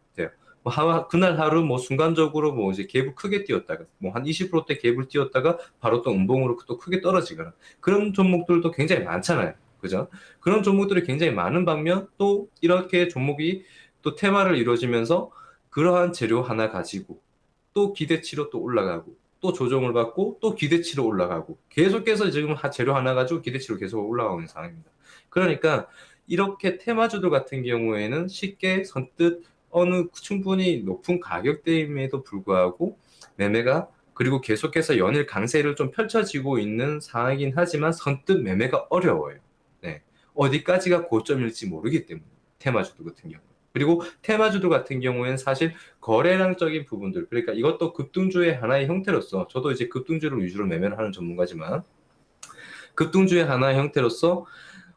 뭐 그날 하루 뭐 순간적으로 뭐 이제 갭을 크게 띄웠다가 뭐 한 20%대 갭을 띄웠다가 바로 또 음봉으로 또 크게 떨어지거나 그런 종목들도 굉장히 많잖아요. 그죠? 그런 종목들이 굉장히 많은 반면 또 이렇게 종목이 또 테마를 이루어지면서 그러한 재료 하나 가지고 또 기대치로 또 올라가고 또 조정을 받고 또 기대치로 올라가고 계속해서 지금 재료 하나 가지고 기대치로 계속 올라가고 있는 상황입니다. 그러니까 이렇게 테마주들 같은 경우에는 쉽게 선뜻 어느 충분히 높은 가격대임에도 불구하고 매매가 그리고 계속해서 연일 강세를 좀 펼쳐지고 있는 상황이긴 하지만 선뜻 매매가 어려워요. 네. 어디까지가 고점일지 모르기 때문에 테마주들 같은 경우. 그리고 테마주들 같은 경우에는 사실 거래량적인 부분들, 그러니까 이것도 급등주의 하나의 형태로서, 저도 이제 급등주를 위주로 매매를 하는 전문가지만, 급등주의 하나의 형태로서,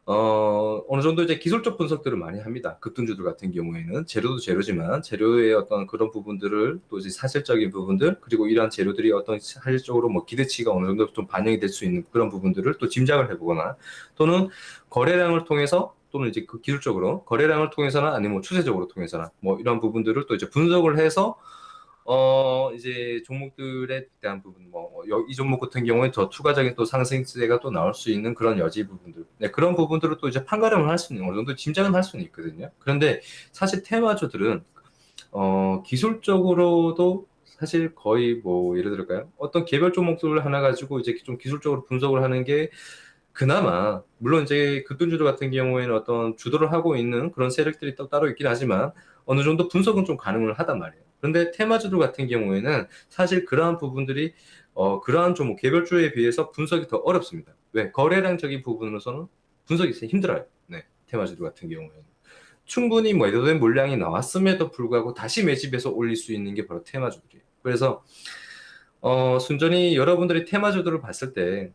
어느 정도 이제 기술적 분석들을 많이 합니다. 급등주들 같은 경우에는. 재료도 재료지만, 재료의 어떤 그런 부분들을, 또 이제 사실적인 부분들, 그리고 이러한 재료들이 어떤 사실적으로 뭐 기대치가 어느 정도 좀 반영이 될 수 있는 그런 부분들을 또 짐작을 해보거나, 또는 거래량을 통해서 또는 이제 그 기술적으로 거래량을 통해서나 아니면 뭐 추세적으로 통해서나 뭐 이런 부분들을 또 이제 분석을 해서 이제 종목들에 대한 부분 이 종목 같은 경우에 더 추가적인 또 상승세가 또 나올 수 있는 그런 여지 부분들 네, 그런 부분들을 또 이제 판가름을 할 수 있는 어느 정도 짐작은 할 수는 있거든요. 그런데 사실 테마주들은 기술적으로도 사실 거의 뭐 예를 들을까요? 어떤 개별 종목들을 하나 가지고 이제 좀 기술적으로 분석을 하는 게 그나마 물론 이제 급등주들 같은 경우에는 어떤 주도를 하고 있는 그런 세력들이 또 따로 있긴 하지만 어느 정도 분석은 좀 가능을 하단 말이에요. 그런데 테마주들 같은 경우에는 사실 그러한 부분들이 그러한 종목 개별주에 비해서 분석이 더 어렵습니다. 왜? 거래량적인 부분으로서는 분석이 진짜 힘들어요. 네, 테마주들 같은 경우에는. 충분히 뭐 예도된 물량이 나왔음에도 불구하고 다시 매집해서 올릴 수 있는 게 바로 테마주들이에요. 그래서 순전히 여러분들이 테마주들을 봤을 때,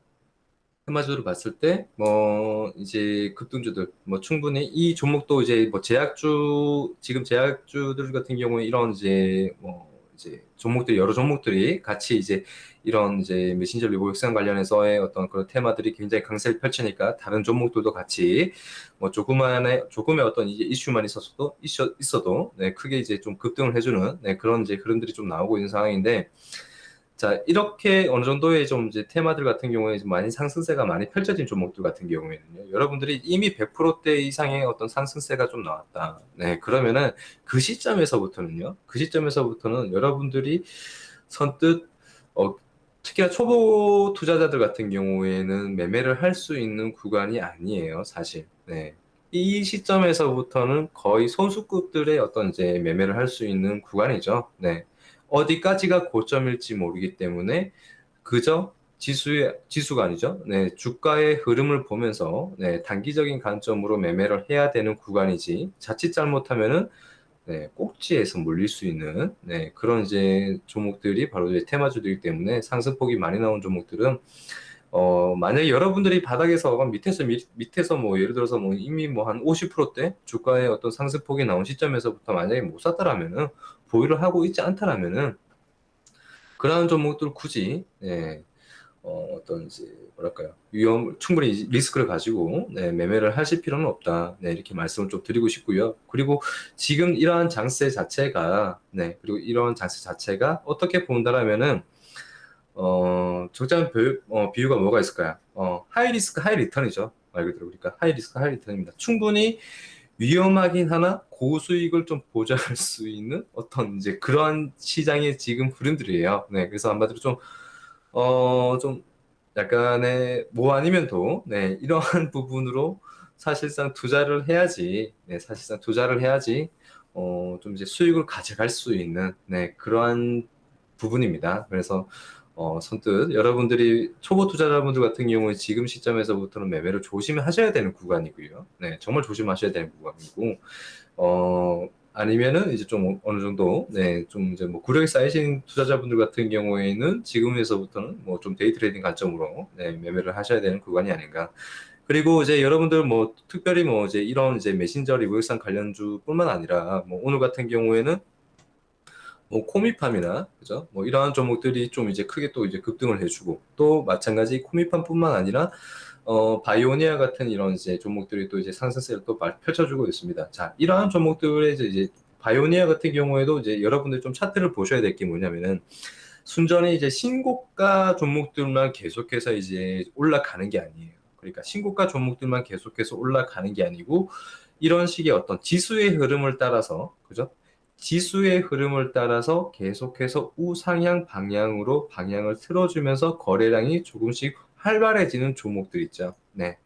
뭐, 이제 급등주들, 뭐, 충분히 이 종목도 이제 뭐, 지금 제약주들 같은 경우에 이런 이제, 뭐, 이제 종목들이, 여러 종목들이 같이 이제 이런 이제 메신저 리보 혁상 관련해서의 어떤 그런 테마들이 굉장히 강세를 펼치니까 다른 종목들도 같이 뭐, 조금의 어떤 이제 이슈만 있어도, 네, 크게 이제 좀 급등을 해주는, 네, 그런 이제 흐름들이 좀 나오고 있는 상황인데, 자, 이렇게 어느 정도의 좀 이제 테마들 같은 경우에 좀 많이 상승세가 많이 펼쳐진 종목들 같은 경우에는요, 여러분들이 이미 100%대 이상의 어떤 상승세가 좀 나왔다. 네, 그러면은 그 시점에서부터는 여러분들이 선뜻, 특히나 초보 투자자들 같은 경우에는 매매를 할 수 있는 구간이 아니에요, 사실. 네. 이 시점에서부터는 거의 선수급들의 어떤 이제 매매를 할 수 있는 구간이죠. 네. 어디까지가 고점일지 모르기 때문에 그저 지수가 아니죠. 네, 주가의 흐름을 보면서 네, 단기적인 관점으로 매매를 해야 되는 구간이지 자칫 잘못하면은 네, 꼭지에서 몰릴 수 있는 네, 그런 이제 종목들이 바로 이제 테마주들이기 때문에 상승폭이 많이 나온 종목들은 만약에 여러분들이 바닥에서 밑에서 뭐 예를 들어서 뭐 이미 뭐 한 50%대 주가의 어떤 상승폭이 나온 시점에서부터 만약에 못 샀다라면은 보유를 하고 있지 않다라면은 그러한 종목들 굳이 네, 어떤 이제 뭐랄까요 충분히 리스크를 가지고 네, 매매를 하실 필요는 없다. 네, 이렇게 말씀을 좀 드리고 싶고요. 그리고 지금 이러한 장세 자체가 네, 그리고 이러한 장세 자체가 어떻게 본다라면은 적절한 비유가 뭐가 있을까요? 하이 리스크, 하이 리턴이죠. 말 그대로. 그러니까 하이 리스크, 하이 리턴입니다. 충분히 위험하긴 하나 고수익을 좀 보장할 수 있는 어떤 이제 그러한 시장의 지금 흐름들이에요. 네. 그래서 한마디로 좀 약간의 뭐 아니면 도, 네. 이러한 부분으로 사실상 투자를 해야지, 네. 사실상 투자를 해야지, 좀 이제 수익을 가져갈 수 있는, 네. 그러한 부분입니다. 그래서 선뜻 여러분들이 초보 투자자분들 같은 경우에 지금 시점에서부터는 매매를 조심하셔야 되는 구간이고요. 네, 정말 조심하셔야 되는 구간이고, 아니면은 이제 좀 어느 정도, 네, 좀 이제 뭐 구력이 쌓이신 투자자분들 같은 경우에는 지금에서부터는 뭐 좀 데이 트레이딩 관점으로 네, 매매를 하셔야 되는 구간이 아닌가. 그리고 이제 여러분들 뭐 특별히 뭐 이제 이런 이제 메신저 리뷰상 관련주뿐만 아니라 뭐 오늘 같은 경우에는 뭐 코미팜이나 그죠? 뭐 이러한 종목들이 좀 이제 크게 또 이제 급등을 해주고 또 마찬가지 코미팜뿐만 아니라 바이오니아 같은 이런 이제 종목들이 또 이제 상승세를 또 펼쳐주고 있습니다. 자, 이러한 종목들의 이제 바이오니아 같은 경우에도 이제 여러분들 좀 차트를 보셔야 될 게 뭐냐면은 순전히 이제 신고가 종목들만 계속해서 이제 올라가는 게 아니에요. 그러니까 신고가 종목들만 계속해서 올라가는 게 아니고 이런 식의 어떤 지수의 흐름을 따라서, 그죠? 지수의 흐름을 따라서 계속해서 우상향 방향으로 방향을 틀어주면서 거래량이 조금씩 활발해지는 종목들 있죠. 네.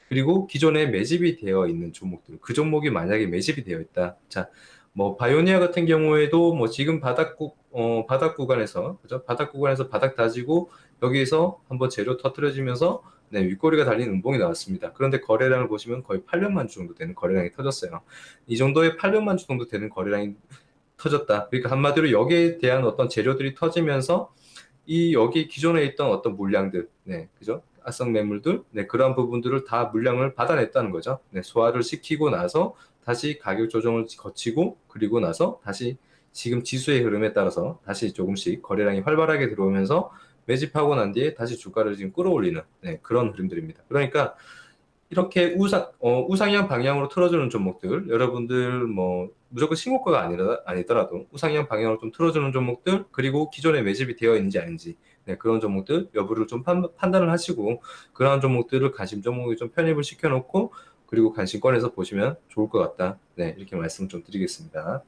그리고 기존에 매집이 되어 있는 종목들, 그 종목이 만약에 매집이 되어 있다. 자, 뭐 바이오니아 같은 경우에도 뭐 지금 바닥 구간에서, 그죠? 바닥 구간에서 바닥 다지고 여기에서 한번 재료 터트려지면서 네, 윗꼬리가 달린 음봉이 나왔습니다. 그런데 거래량을 보시면 거의 8년만 주 정도 되는 거래량이 터졌어요. 이 정도의 8년만 주 정도 되는 거래량이 터졌다. 그러니까 한마디로 여기에 대한 어떤 재료들이 터지면서 이 여기 기존에 있던 어떤 물량들, 네, 그죠? 악성 매물들, 네, 그러한 부분들을 다 물량을 받아냈다는 거죠. 네, 소화를 시키고 나서 다시 가격 조정을 거치고 그리고 나서 다시 지금 지수의 흐름에 따라서 다시 조금씩 거래량이 활발하게 들어오면서 매집하고 난 뒤에 다시 주가를 지금 끌어올리는 네, 그런 흐름들입니다. 그러니까 이렇게 우상향 방향으로 틀어주는 종목들, 여러분들 뭐 무조건 신고가가 아니더라도 우상향 방향으로 좀 틀어주는 종목들, 그리고 기존에 매집이 되어 있는지 아닌지, 네, 그런 종목들 여부를 좀 판단을 하시고 그러한 종목들을 관심 종목에 좀 편입을 시켜놓고 그리고 관심권에서 보시면 좋을 것 같다. 네, 이렇게 말씀 좀 드리겠습니다.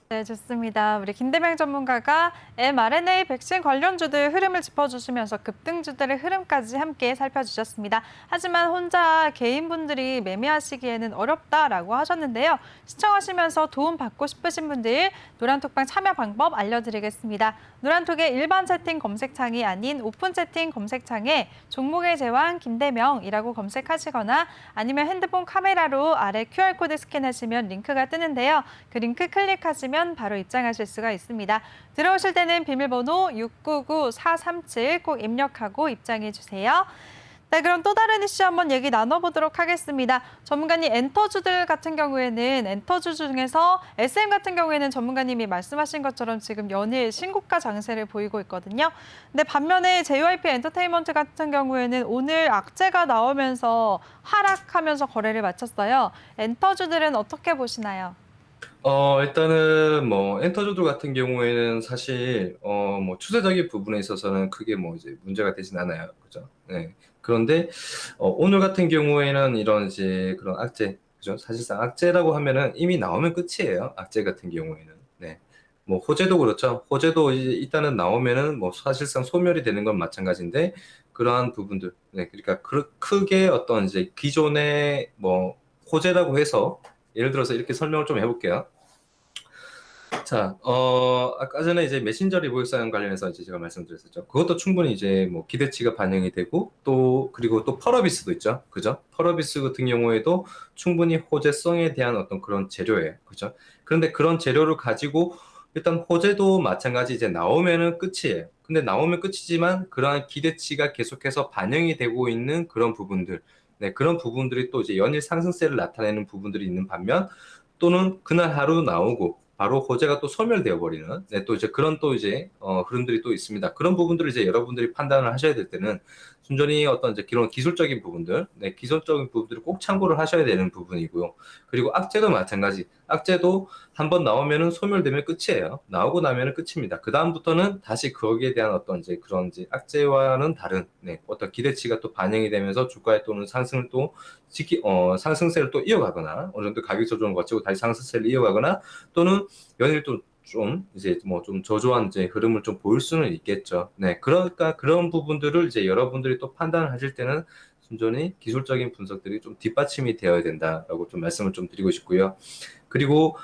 네, 좋습니다. 우리 김대명 전문가가 mRNA 백신 관련주들 흐름을 짚어주시면서 급등주들의 흐름까지 함께 살펴주셨습니다. 하지만 혼자 개인분들이 매매하시기에는 어렵다라고 하셨는데요. 시청하시면서 도움 받고 싶으신 분들 노란톡방 참여 방법 알려드리겠습니다. 노란톡의 일반 채팅 검색창이 아닌 오픈 채팅 검색창에 종목의 제왕 김대명이라고 검색하시거나 아니면 핸드폰 카메라로 아래 QR코드 스캔하시면 링크가 뜨는데요. 그 링크 클릭하시면 바로 입장하실 수가 있습니다. 들어오실 때는 비밀번호 699-437 꼭 입력하고 입장해 주세요. 네, 그럼 또 다른 이슈 한번 얘기 나눠보도록 하겠습니다. 전문가님, 엔터주들 같은 경우에는 엔터주 중에서 SM 같은 경우에는 전문가님이 말씀하신 것처럼 지금 연일 신고가 장세를 보이고 있거든요. 근데 반면에 JYP 엔터테인먼트 같은 경우에는 오늘 악재가 나오면서 하락하면서 거래를 마쳤어요. 엔터주들은 어떻게 보시나요? 일단은 뭐 엔터주들 같은 경우에는 사실 뭐 추세적인 부분에 있어서는 크게 뭐 이제 문제가 되진 않아요. 그죠? 네. 그런데 오늘 같은 경우에는 이런 이제 그런 악재, 그죠? 사실상 악재라고 하면은 이미 나오면 끝이에요. 악재 같은 경우에는. 네. 뭐 호재도 그렇죠. 호재도 이제 일단은 나오면은 뭐 사실상 소멸이 되는 건 마찬가지인데 그러한 부분들. 네. 그러니까 크게 어떤 이제 기존의 뭐 호재라고 해서 예를 들어서 이렇게 설명을 좀 해볼게요. 자, 아까 전에 이제 메신저 리보유 사용 관련해서 이제 제가 말씀드렸었죠. 그것도 충분히 이제 뭐 기대치가 반영이 되고 또 그리고 또 펄어비스도 있죠. 그죠? 펄어비스 같은 경우에도 충분히 호재성에 대한 어떤 그런 재료예요. 그죠? 그런데 그런 재료를 가지고 일단 호재도 마찬가지 이제 나오면은 끝이에요. 근데 나오면 끝이지만 그러한 기대치가 계속해서 반영이 되고 있는 그런 부분들, 네, 그런 부분들이 또 이제 연일 상승세를 나타내는 부분들이 있는 반면 또는 그날 하루 나오고 바로 호재가 또 소멸되어 버리는 네, 또 이제 그런 또 이제 흐름들이 또 있습니다. 그런 부분들을 이제 여러분들이 판단을 하셔야 될 때는 순전히 어떤 이제 그런 기술적인 부분들, 네, 기술적인 부분들을 꼭 참고를 하셔야 되는 부분이고요. 그리고 악재도 마찬가지. 악재도 한번 나오면은 소멸되면 끝이에요. 나오고 나면은 끝입니다. 그 다음부터는 다시 거기에 대한 어떤 이제 그런 이제 악재와는 다른 네, 어떤 기대치가 또 반영이 되면서 주가에 또는 상승을 또 상승세를 또 이어가거나 어느 정도 가격 조정을 거치고 다시 상승세를 이어가거나 또는 연일 또 좀 이제 뭐 좀 저조한 이제 흐름을 좀 보일 수는 있겠죠. 네, 그러니까 그런 부분들을 이제 여러분들이 또 판단을 하실 때는 순전히 기술적인 분석들이 좀 뒷받침이 되어야 된다라고 좀 말씀을 좀 드리고 싶고요. 그리고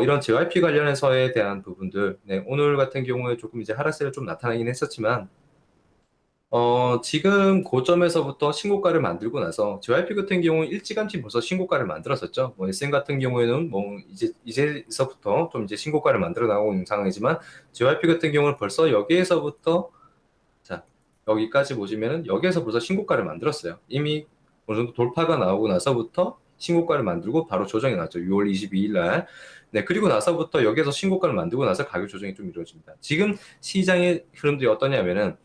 이런 JYP 관련해서에 대한 부분들, 네, 오늘 같은 경우에 조금 이제 하락세를 좀 나타나긴 했었지만 지금 고점에서부터 신고가를 만들고 나서 JYP 같은 경우는 일찌감치 벌써 신고가를 만들었었죠. 뭐 SM 같은 경우에는 뭐 이제서부터 좀 이제 신고가를 만들어 나가고 있는 상황이지만 JYP 같은 경우는 벌써 여기에서부터 자, 여기까지 보시면은 여기에서 벌써 신고가를 만들었어요. 이미 어느 정도 돌파가 나오고 나서부터 신고가를 만들고 바로 조정이 났죠. 6월 22일 날. 네, 그리고 나서부터 여기에서 신고가를 만들고 나서 가격 조정이 좀 이루어집니다. 지금 시장의 흐름들이 어떠냐면은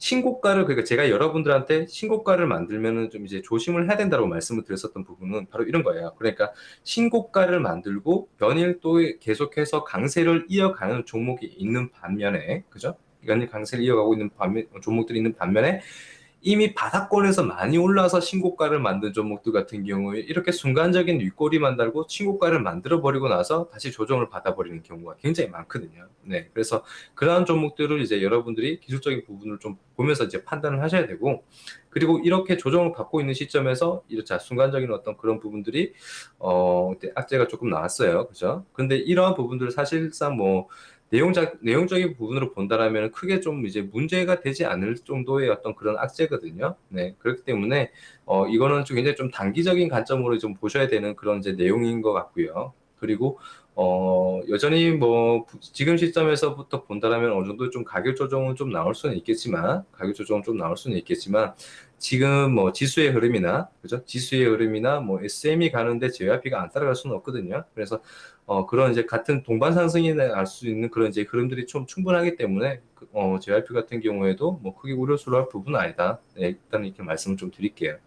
신고가를, 그러니까 제가 여러분들한테 신고가를 만들면은 좀 이제 조심을 해야 된다고 말씀을 드렸었던 부분은 바로 이런 거예요. 그러니까 신고가를 만들고 연일도에 계속해서 강세를 이어가는 종목이 있는 반면에, 그죠? 연일 강세를 이어가고 있는 종목들이 있는 반면에 이미 바닥권에서 많이 올라서 신고가를 만든 종목들 같은 경우에 이렇게 순간적인 윗꼬리만 달고 신고가를 만들어 버리고 나서 다시 조정을 받아버리는 경우가 굉장히 많거든요. 네, 그래서 그러한 종목들을 이제 여러분들이 기술적인 부분을 좀 보면서 이제 판단을 하셔야 되고, 그리고 이렇게 조정을 받고 있는 시점에서 이렇게 순간적인 어떤 그런 부분들이 악재가 조금 나왔어요, 그죠? 근데 이러한 부분들을 사실상 뭐 내용적인 부분으로 본다라면 크게 좀 이제 문제가 되지 않을 정도의 어떤 그런 악재거든요. 네. 그렇기 때문에, 이거는 좀 굉장히 좀 단기적인 관점으로 좀 보셔야 되는 그런 이제 내용인 것 같고요. 그리고, 여전히 뭐, 지금 시점에서부터 본다라면 어느 정도 좀 가격 조정은 좀 나올 수는 있겠지만, 지금 뭐 지수의 흐름이나, 그죠? 지수의 흐름이나 뭐 SM이 가는데 JYP가 안 따라갈 수는 없거든요. 그래서 그런 이제 같은 동반 상승이 날 수 있는 그런 이제 흐름들이 좀 충분하기 때문에 JYP 같은 경우에도 뭐 크게 우려스러울 부분은 아니다. 네, 일단 이렇게 말씀을 좀 드릴게요.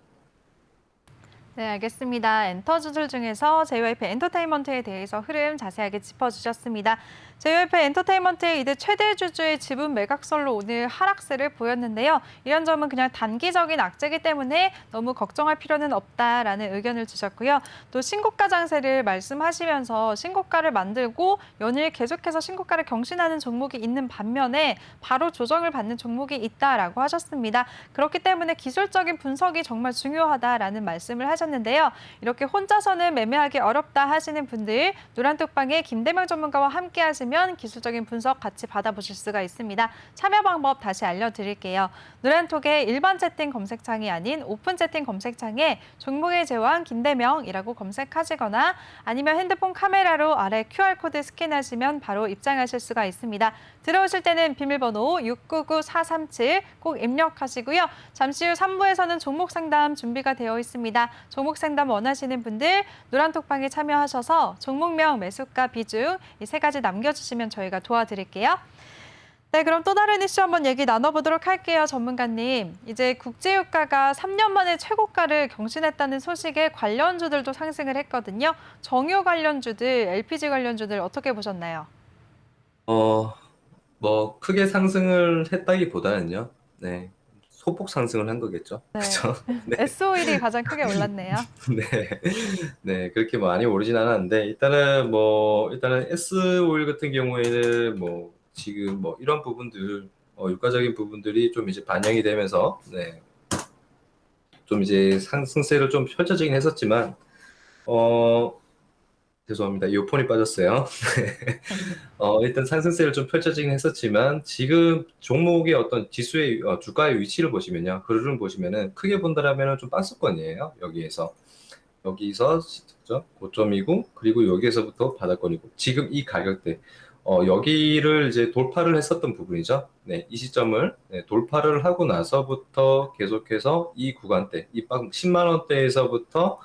네, 알겠습니다. 엔터주들 중에서 JYP 엔터테인먼트에 대해서 흐름 자세하게 짚어주셨습니다. JYP 엔터테인먼트의 이들 최대 주주의 지분 매각설로 오늘 하락세를 보였는데요. 이런 점은 그냥 단기적인 악재이기 때문에 너무 걱정할 필요는 없다라는 의견을 주셨고요. 또 신고가 장세를 말씀하시면서 신고가를 만들고 연일 계속해서 신고가를 경신하는 종목이 있는 반면에 바로 조정을 받는 종목이 있다라고 하셨습니다. 그렇기 때문에 기술적인 분석이 정말 중요하다라는 말씀을 하셨는데요. 이렇게 혼자서는 매매하기 어렵다 하시는 분들, 노란톡방의 김대명 전문가와 함께 하시면 기술적인 분석 같이 받아보실 수가 있습니다. 참여 방법 다시 알려드릴게요. 노란톡의 일반 채팅 검색창이 아닌 오픈 채팅 검색창에 종목의 제왕 김대명이라고 검색하시거나 아니면 핸드폰 카메라로 아래 QR코드 스캔하시면 바로 입장하실 수가 있습니다. 들어오실 때는 비밀번호 699437 꼭 입력하시고요. 잠시 후 3부에서는 종목 상담 준비가 되어 있습니다. 종목 상담 원하시는 분들 노란톡방에 참여하셔서 종목명, 매수가, 비중 이 세 가지 남겨주시면 저희가 도와드릴게요. 네, 그럼 또 다른 이슈 한번 얘기 나눠보도록 할게요, 전문가님. 이제 국제유가가 3년 만에 최고가를 경신했다는 소식에 관련주들도 상승을 했거든요. 정유 관련주들, LPG 관련주들 어떻게 보셨나요? 어, 뭐 크게 상승을 했다기보다는요. 네. 소폭 상승을 한 거겠죠. 네, 그죠? 네. S-오일이 가장 크게 올랐네요. 네. 네, 그렇게 많이 오르진 않았는데, 일단은 S 오일 같은 경우에는 뭐, 지금 뭐, 이런 부분들, 유가적인 부분들이 좀 이제 반영이 되면서, 네, 좀 이제 상승세를 좀 펼쳐지긴 했었지만, 어, 죄송합니다. 이어폰이 빠졌어요. 일단 상승세를 좀 펼쳐지긴 했었지만, 지금 종목의 어떤 지수의, 주가의 위치를 보시면요. 흐름을 보시면은, 크게 본다라면은 좀 박스권이에요. 여기서 그죠? 고점이고, 그리고 여기에서부터 바닥권이고, 지금 이 가격대, 여기를 이제 돌파를 했었던 부분이죠. 네, 이 시점을 네, 돌파를 하고 나서부터 계속해서 이 구간대, 10만 원대에서부터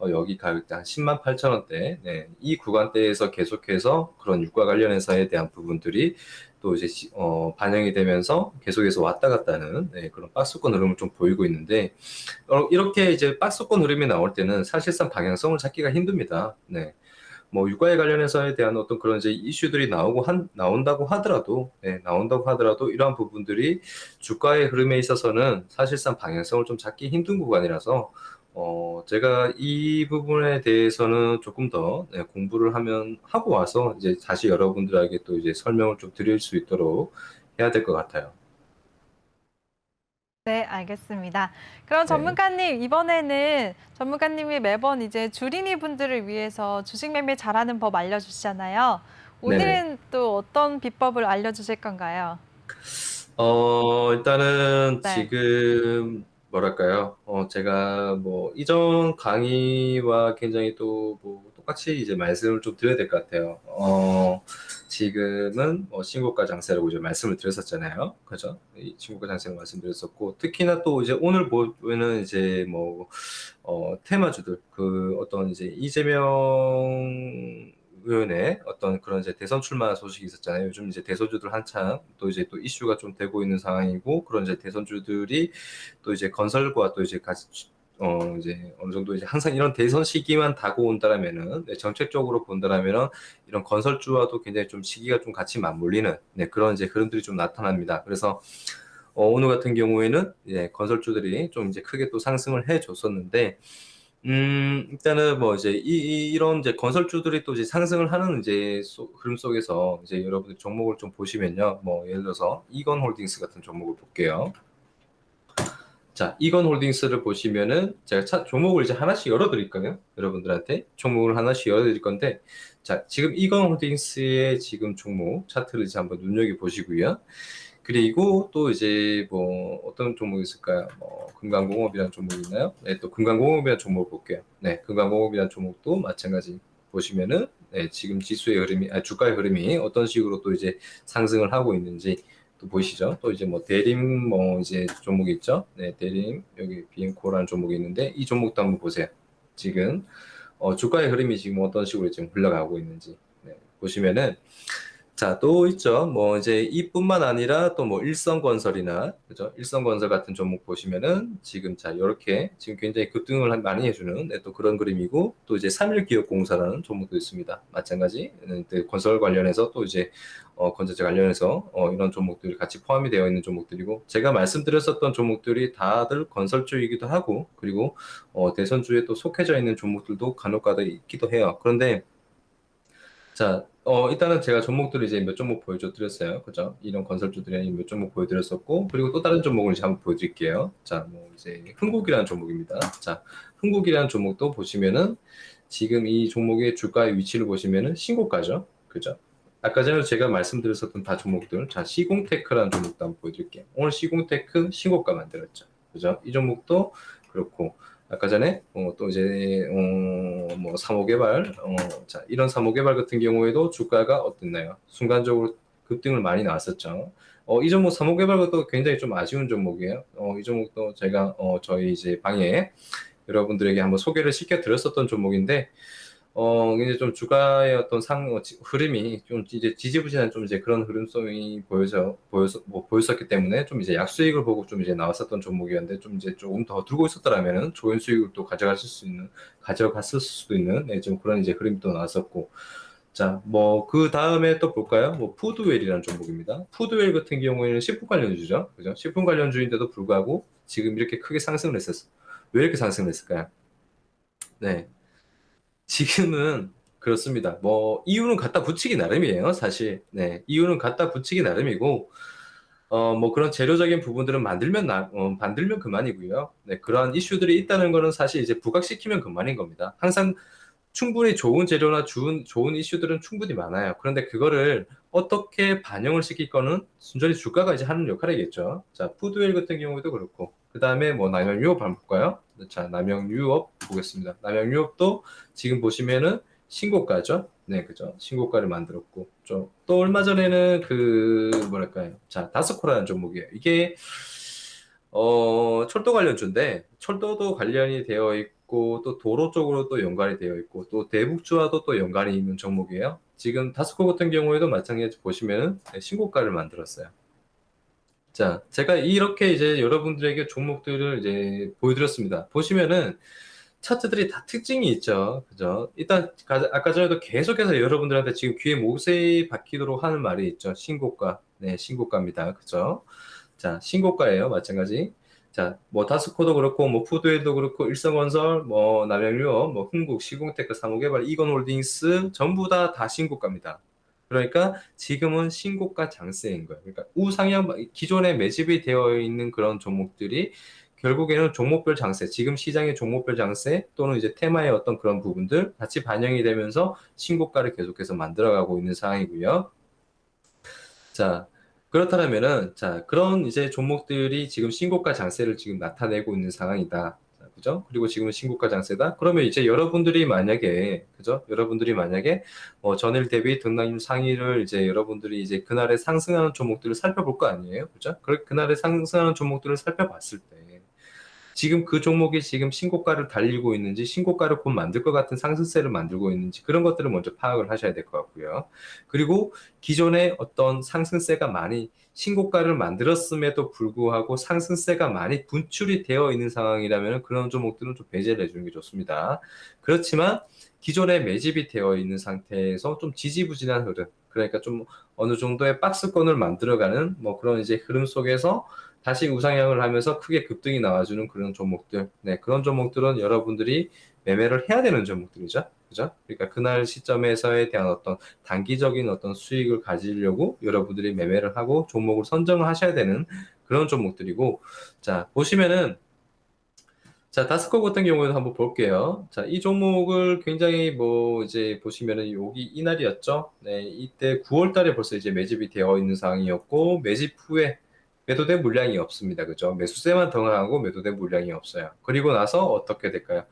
여기 가격대 한 10만 8천 원대, 네, 이 구간대에서 계속해서 그런 유가 관련해서에 대한 부분들이 또 이제 반영이 되면서 계속해서 왔다 갔다 하는 네, 그런 박스권 흐름을 좀 보이고 있는데, 이렇게 이제 박스권 흐름이 나올 때는 사실상 방향성을 잡기가 힘듭니다. 네. 뭐 유가에 관련해서에 대한 어떤 그런 이제 이슈들이 나온다고 하더라도 이러한 부분들이 주가의 흐름에 있어서는 사실상 방향성을 좀 잡기 힘든 구간이라서 제가 이 부분에 대해서는 조금 더 네, 공부를 하고 와서 이제 다시 여러분들에게 또 이제 설명을 좀 드릴 수 있도록 해야 될 것 같아요. 네, 알겠습니다. 그럼 네. 전문가님, 이번에는 전문가님이 매번 이제 주린이 분들을 위해서 주식 매매 잘하는 법 알려주시잖아요. 네네. 오늘은 또 어떤 비법을 알려주실 건가요? 일단은 네. 지금 뭐랄까요? 제가 뭐 이전 강의와 굉장히 또 뭐 똑같이 이제 말씀을 좀 드려야 될 것 같아요. 지금은 뭐 신고가 장세라고 이제 말씀을 드렸었잖아요. 그죠? 이 신고가 장세를 말씀드렸었고, 특히나 또 이제 오늘 보면은 이제 뭐 테마주들, 그 어떤 이제 이재명의 의원의 어떤 그런 이제 대선 출마 소식이 있었잖아요. 요즘 이제 대선주들 한창 또 이제 또 이슈가 좀 되고 있는 상황이고, 그런 이제 대선주들이 또 이제 건설과 또 이제 같이 이제 어느 정도 이제 항상 이런 대선 시기만 다가온다라면은, 네, 정책적으로 본다라면은 이런 건설주와도 굉장히 좀 시기가 좀 같이 맞물리는, 네, 그런 이제 흐름들이 좀 나타납니다. 그래서 오늘 같은 경우에는 이제 건설주들이 좀 이제 크게 또 상승을 해줬었는데, 일단은 뭐 이제 이런 이제 건설주들이 또 이제 상승을 하는 이제 흐름 속에서 이제 여러분들 종목을 좀 보시면요. 뭐 예를 들어서 이건 홀딩스 같은 종목을 볼게요. 자, 이건 홀딩스를 보시면은 제가 종목을 이제 하나씩 열어드릴 거예요. 여러분들한테 종목을 하나씩 열어드릴 건데, 자, 지금 이건 홀딩스의 지금 종목 차트를 이제 한번 눈여겨 보시고요. 그리고 또 이제 뭐 어떤 종목이 있을까요? 금강공업이라는 종목이 있나요? 네, 또 금강공업이라는 종목을 볼게요. 네, 금강공업이라는 종목도 마찬가지 보시면은, 네, 지금 지수의 흐름이, 주가의 흐름이 어떤 식으로 또 이제 상승을 하고 있는지 또 보이시죠? 또 이제 뭐 대림 뭐 이제 종목이 있죠? 네, 대림 여기 비엔코라는 종목이 있는데, 이 종목도 한번 보세요. 지금 주가의 흐름이 지금 어떤 식으로 지금 흘러가고 있는지, 네, 보시면은, 자, 또 있죠. 뭐 이제 이뿐만 아니라 또 뭐 일성건설이나, 그죠? 일성건설 같은 종목 보시면은 지금, 자, 이렇게 지금 굉장히 급등을 많이 해주는, 네, 또 그런 그림이고, 또 이제 3일기업공사라는 종목도 있습니다. 마찬가지, 건설 관련해서 또 이제 건설제 관련해서 이런 종목들이 같이 포함이 되어 있는 종목들이고, 제가 말씀드렸었던 종목들이 다들 건설주이기도 하고, 그리고 대선주에 또 속해져 있는 종목들도 간혹가다 있기도 해요. 그런데 자, 일단은 제가 종목들을 이제 몇 종목 보여드렸어요. 그죠? 이런 건설주들이 몇 종목 보여드렸었고, 그리고 또 다른 종목을 이제 한번 보여드릴게요. 자, 뭐 이제 흥국이라는 종목입니다. 자, 흥국이라는 종목도 보시면은 지금 이 종목의 주가의 위치를 보시면은 신고가죠. 그죠? 아까 전에 제가 말씀드렸었던 다 종목들. 자, 시공테크라는 종목도 한번 보여드릴게요. 오늘 시공테크 신고가 만들었죠. 그죠? 이 종목도 그렇고, 아까 전에 또 이제 뭐 사모개발, 자, 이런 사모개발 같은 경우에도 주가가 어땠나요? 순간적으로 급등을 많이 나왔었죠. 이 종목 사모개발도 굉장히 좀 아쉬운 종목이에요. 이 종목도 제가 저희 이제 방에 여러분들에게 한번 소개를 시켜드렸었던 종목인데, 이제 좀 주가의 어떤 흐름이 좀 이제 지지부진한 좀 이제 그런 흐름성이 보였었기 때문에 좀 이제 약수익을 보고 좀 이제 나왔었던 종목이었는데, 좀 이제 조금 더 들고 있었더라면은 좋은 수익을 또 가져갔을 수도 있는, 네, 좀 그런 이제 흐름이 또 나왔었고. 자, 뭐 그 다음에 또 볼까요? 뭐 푸드웰이라는 종목입니다. 푸드웰 같은 경우에는 식품 관련주죠, 그죠? 식품 관련주인데도 불구하고 지금 이렇게 크게 상승을 했었어. 왜 이렇게 상승을 했을까요? 네. 지금은 그렇습니다. 뭐 이유는 갖다 붙이기 나름이에요, 사실. 네, 이유는 갖다 붙이기 나름이고, 뭐 그런 재료적인 부분들은 만들면 그만이고요. 네, 그러한 이슈들이 있다는 거는 사실 이제 부각시키면 그만인 겁니다. 항상 충분히 좋은 재료나 좋은 이슈들은 충분히 많아요. 그런데 그거를 어떻게 반영을 시킬 거는 순전히 주가가 이제 하는 역할이겠죠. 자, 푸드웰 같은 경우도 그렇고, 그 다음에 뭐 남영유업 한번 볼까요? 자, 남영유업 보겠습니다. 남영유업도 지금 보시면은 신고가죠. 네, 그죠. 신고가를 만들었고, 또 얼마 전에는 뭐랄까요. 자, 다스코라는 종목이에요. 이게 철도 관련주인데, 철도도 관련이 되어 있고, 또 도로 쪽으로 또 연관이 되어 있고, 또 대북주와도 또 연관이 있는 종목이에요. 지금 다스코 같은 경우에도 마찬가지 보시면은, 네, 신고가를 만들었어요. 자, 제가 이렇게 이제 여러분들에게 종목들을 이제 보여드렸습니다. 보시면은 차트들이 다 특징이 있죠. 그죠? 일단 아까 전에도 계속해서 여러분들한테 지금 귀에 못이 박히도록 하는 말이 있죠. 신고가. 네, 신고가입니다. 그죠? 자, 신고가예요. 마찬가지. 자, 뭐 다스코도 그렇고, 뭐 푸드웰도 그렇고, 일성건설, 뭐 남영유업, 뭐 흥국, 시공테크, 사무개발, 이건홀딩스 전부 다 신고가입니다. 그러니까 지금은 신고가 장세인 거예요. 그러니까 우상향, 기존에 매집이 되어 있는 그런 종목들이 결국에는 종목별 장세, 지금 시장의 종목별 장세 또는 이제 테마의 어떤 그런 부분들 같이 반영이 되면서 신고가를 계속해서 만들어가고 있는 상황이고요. 자, 그렇다면은, 자, 그런 이제 종목들이 지금 신고가 장세를 지금 나타내고 있는 상황이다. 자, 그죠? 그리고 지금은 신고가 장세다. 그러면 이제 여러분들이 만약에, 그죠? 여러분들이 만약에, 전일 대비 등락률 상위를 이제 여러분들이 이제 그날에 상승하는 종목들을 살펴볼 거 아니에요? 그죠? 그날에 상승하는 종목들을 살펴봤을 때, 지금 그 종목이 지금 신고가를 달리고 있는지 신고가를 곧 만들 것 같은 상승세를 만들고 있는지 그런 것들을 먼저 파악을 하셔야 될 것 같고요. 그리고 기존에 어떤 상승세가 많이 신고가를 만들었음에도 불구하고 상승세가 많이 분출이 되어 있는 상황이라면 그런 종목들은 좀 배제를 해주는 게 좋습니다. 그렇지만 기존에 매집이 되어 있는 상태에서 좀 지지부진한 흐름, 그러니까 좀 어느 정도의 박스권을 만들어가는 뭐 그런 이제 흐름 속에서 다시 우상향을 하면서 크게 급등이 나와주는 그런 종목들, 네, 그런 종목들은 여러분들이 매매를 해야 되는 종목들이죠. 그죠? 그러니까 그날 시점에서에 대한 어떤 단기적인 어떤 수익을 가지려고 여러분들이 매매를 하고 종목을 선정을 하셔야 되는 그런 종목들이고, 자, 보시면은 자, 다스코 같은 경우에는 한번 볼게요. 자, 이 종목을 굉장히 뭐 이제 보시면은 여기 이날이었죠. 네, 이때 9월 달에 벌써 이제 매집이 되어 있는 상황이었고 매집 후에 매도된 물량이 없습니다. 그죠? 매수세만 등장하고 매도된 물량이 없어요. 그리고 나서 어떻게 될까요?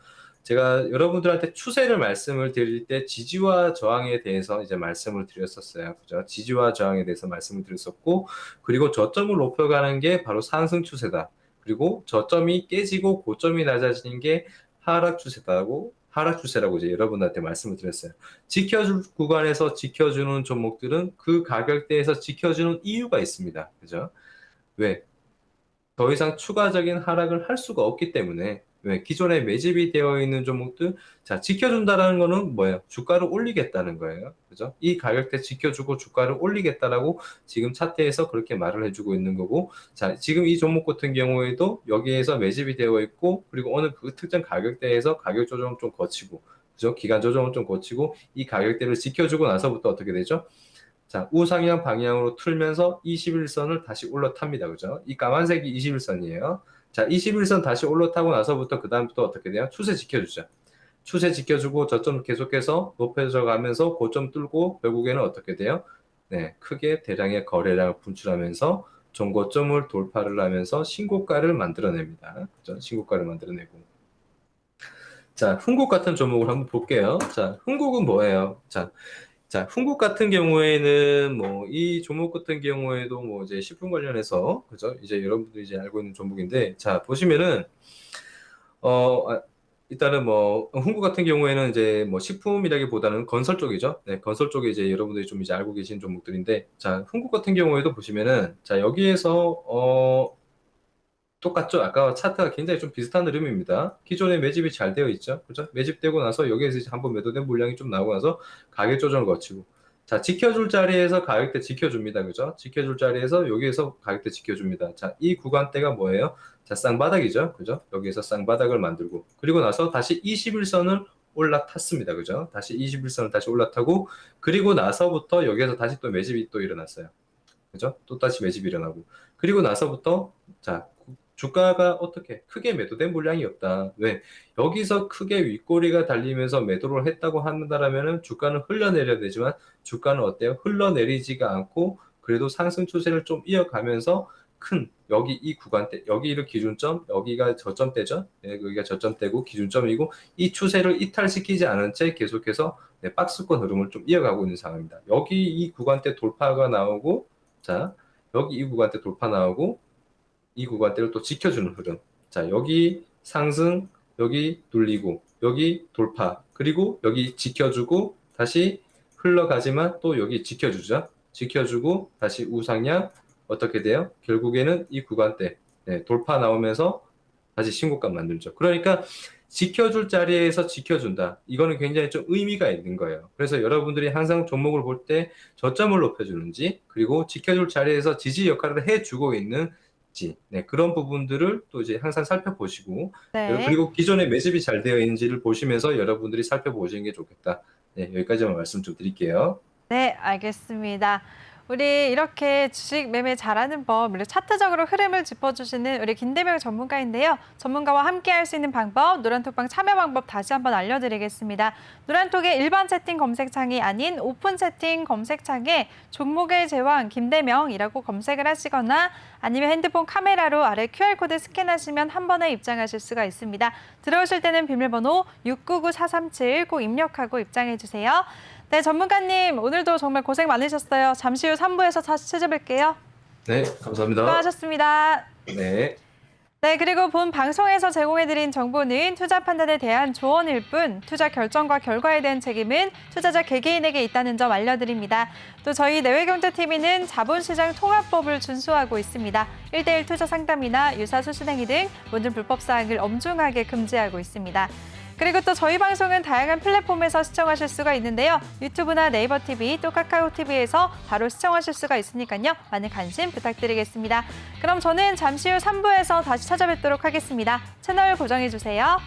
제가 여러분들한테 추세를 말씀을 드릴 때 지지와 저항에 대해서 이제 말씀을 드렸었어요. 그죠? 지지와 저항에 대해서 말씀을 드렸었고, 그리고 저점을 높여가는 게 바로 상승 추세다. 그리고 저점이 깨지고 고점이 낮아지는 게 하락 추세라고 이제 여러분한테 말씀을 드렸어요. 지켜줄 구간에서 지켜주는 종목들은 그 가격대에서 지켜주는 이유가 있습니다. 그죠? 왜? 더 이상 추가적인 하락을 할 수가 없기 때문에. 왜? 기존에 매집이 되어 있는 종목들, 자, 지켜준다라는 거는 뭐예요? 주가를 올리겠다는 거예요. 그죠? 이 가격대 지켜주고 주가를 올리겠다라고 지금 차트에서 그렇게 말을 해주고 있는 거고, 자, 지금 이 종목 같은 경우에도 여기에서 매집이 되어 있고, 그리고 어느 그 특정 가격대에서 가격 조정을 좀 거치고, 그죠? 기간 조정을 좀 거치고, 이 가격대를 지켜주고 나서부터 어떻게 되죠? 자, 우상향 방향으로 틀면서 21선을 다시 올라탑니다. 그죠? 이 까만색이 21선이에요. 자, 21선 다시 올라타고 나서부터 그 다음부터 어떻게 돼요? 추세 지켜주죠. 추세 지켜주고 저점 계속해서 높여져 가면서 고점 뚫고 결국에는 어떻게 돼요? 네, 크게 대량의 거래량을 분출하면서 종고점을 돌파를 하면서 신고가를 만들어냅니다. 그죠? 신고가를 만들어내고. 자, 흥국 같은 종목을 한번 볼게요. 자, 흥국은 뭐예요? 자, 흥국 같은 경우에는 뭐 이 종목 같은 경우에도 뭐 이제 식품 관련해서 그죠? 이제 여러분들이 이제 알고 있는 종목인데, 자, 보시면은 일단은 뭐 흥국 같은 경우에는 이제 뭐 식품이라기보다는 건설 쪽이죠. 네, 건설 쪽에 이제 여러분들이 좀 이제 알고 계신 종목들인데, 자, 흥국 같은 경우에도 보시면은 자, 여기에서 똑같죠? 아까 차트가 굉장히 좀 비슷한 흐름입니다. 기존에 매집이 잘 되어 있죠? 그죠? 매집되고 나서 여기에서 이제 한번 매도된 물량이 좀 나오고 나서 가격 조정을 거치고, 자, 지켜줄 자리에서 가격대 지켜줍니다. 그죠? 지켜줄 자리에서 여기에서 가격대 지켜줍니다. 자, 이 구간대가 뭐예요? 자, 쌍바닥이죠? 그죠? 여기에서 쌍바닥을 만들고, 그리고 나서 다시 21선을 올라탔습니다. 그죠? 다시 21선을 다시 올라타고, 그리고 나서부터 여기에서 다시 또 매집이 또 일어났어요. 그죠? 또 다시 매집이 일어나고, 그리고 나서부터 자, 주가가 어떻게 크게 매도된 물량이 없다. 왜? 여기서 크게 윗꼬리가 달리면서 매도를 했다고 한다라면은 주가는 흘러내려야 되지만 주가는 어때요? 흘러내리지가 않고 그래도 상승 추세를 좀 이어가면서 큰 여기 이 구간대, 여기를 기준점, 여기가 저점대죠. 네, 여기가 저점대고 기준점이고 이 추세를 이탈시키지 않은 채 계속해서 네, 박스권 흐름을 좀 이어가고 있는 상황입니다. 여기 이 구간대 돌파가 나오고, 자, 여기 이 구간대 돌파 나오고 이 구간대를 또 지켜주는 흐름. 자, 여기 상승, 여기 눌리고, 여기 돌파, 그리고 여기 지켜주고, 다시 흘러가지만 또 여기 지켜주죠. 지켜주고, 다시 우상향, 어떻게 돼요? 결국에는 이 구간대, 네, 돌파 나오면서 다시 신고가 만들죠. 그러니까 지켜줄 자리에서 지켜준다. 이거는 굉장히 좀 의미가 있는 거예요. 그래서 여러분들이 항상 종목을 볼 때 저점을 높여주는지, 그리고 지켜줄 자리에서 지지 역할을 해주고 있는 네, 그런 부분들을 또 이제 항상 살펴보시고, 네. 그리고 기존에 매집이 잘 되어 있는지를 보시면서 여러분들이 살펴보시는 게 좋겠다. 네, 여기까지만 말씀 좀 드릴게요. 네, 알겠습니다. 우리 이렇게 주식 매매 잘하는 법, 그리고 차트적으로 흐름을 짚어주시는 우리 김대명 전문가인데요. 전문가와 함께 할 수 있는 방법, 노란톡방 참여 방법 다시 한번 알려드리겠습니다. 노란톡의 일반 채팅 검색창이 아닌 오픈 채팅 검색창에 종목의 제왕 김대명이라고 검색을 하시거나 아니면 핸드폰 카메라로 아래 QR코드 스캔하시면 한 번에 입장하실 수가 있습니다. 들어오실 때는 비밀번호 699437 꼭 입력하고 입장해주세요. 네, 전문가님 오늘도 정말 고생 많으셨어요. 잠시 후 3부에서 다시 찾아뵐게요. 네, 감사합니다. 수고하셨습니다. 네. 네, 그리고 본 방송에서 제공해드린 정보는 투자 판단에 대한 조언일 뿐 투자 결정과 결과에 대한 책임은 투자자 개개인에게 있다는 점 알려드립니다. 또 저희 내외경제TV는 자본시장 통합법을 준수하고 있습니다. 1:1 투자 상담이나 유사 수수행위 등 모든 불법 사항을 엄중하게 금지하고 있습니다. 그리고 또 저희 방송은 다양한 플랫폼에서 시청하실 수가 있는데요. 유튜브나 네이버 TV, 또 카카오 TV에서 바로 시청하실 수가 있으니까요. 많은 관심 부탁드리겠습니다. 그럼 저는 잠시 후 3부에서 다시 찾아뵙도록 하겠습니다. 채널 고정해주세요.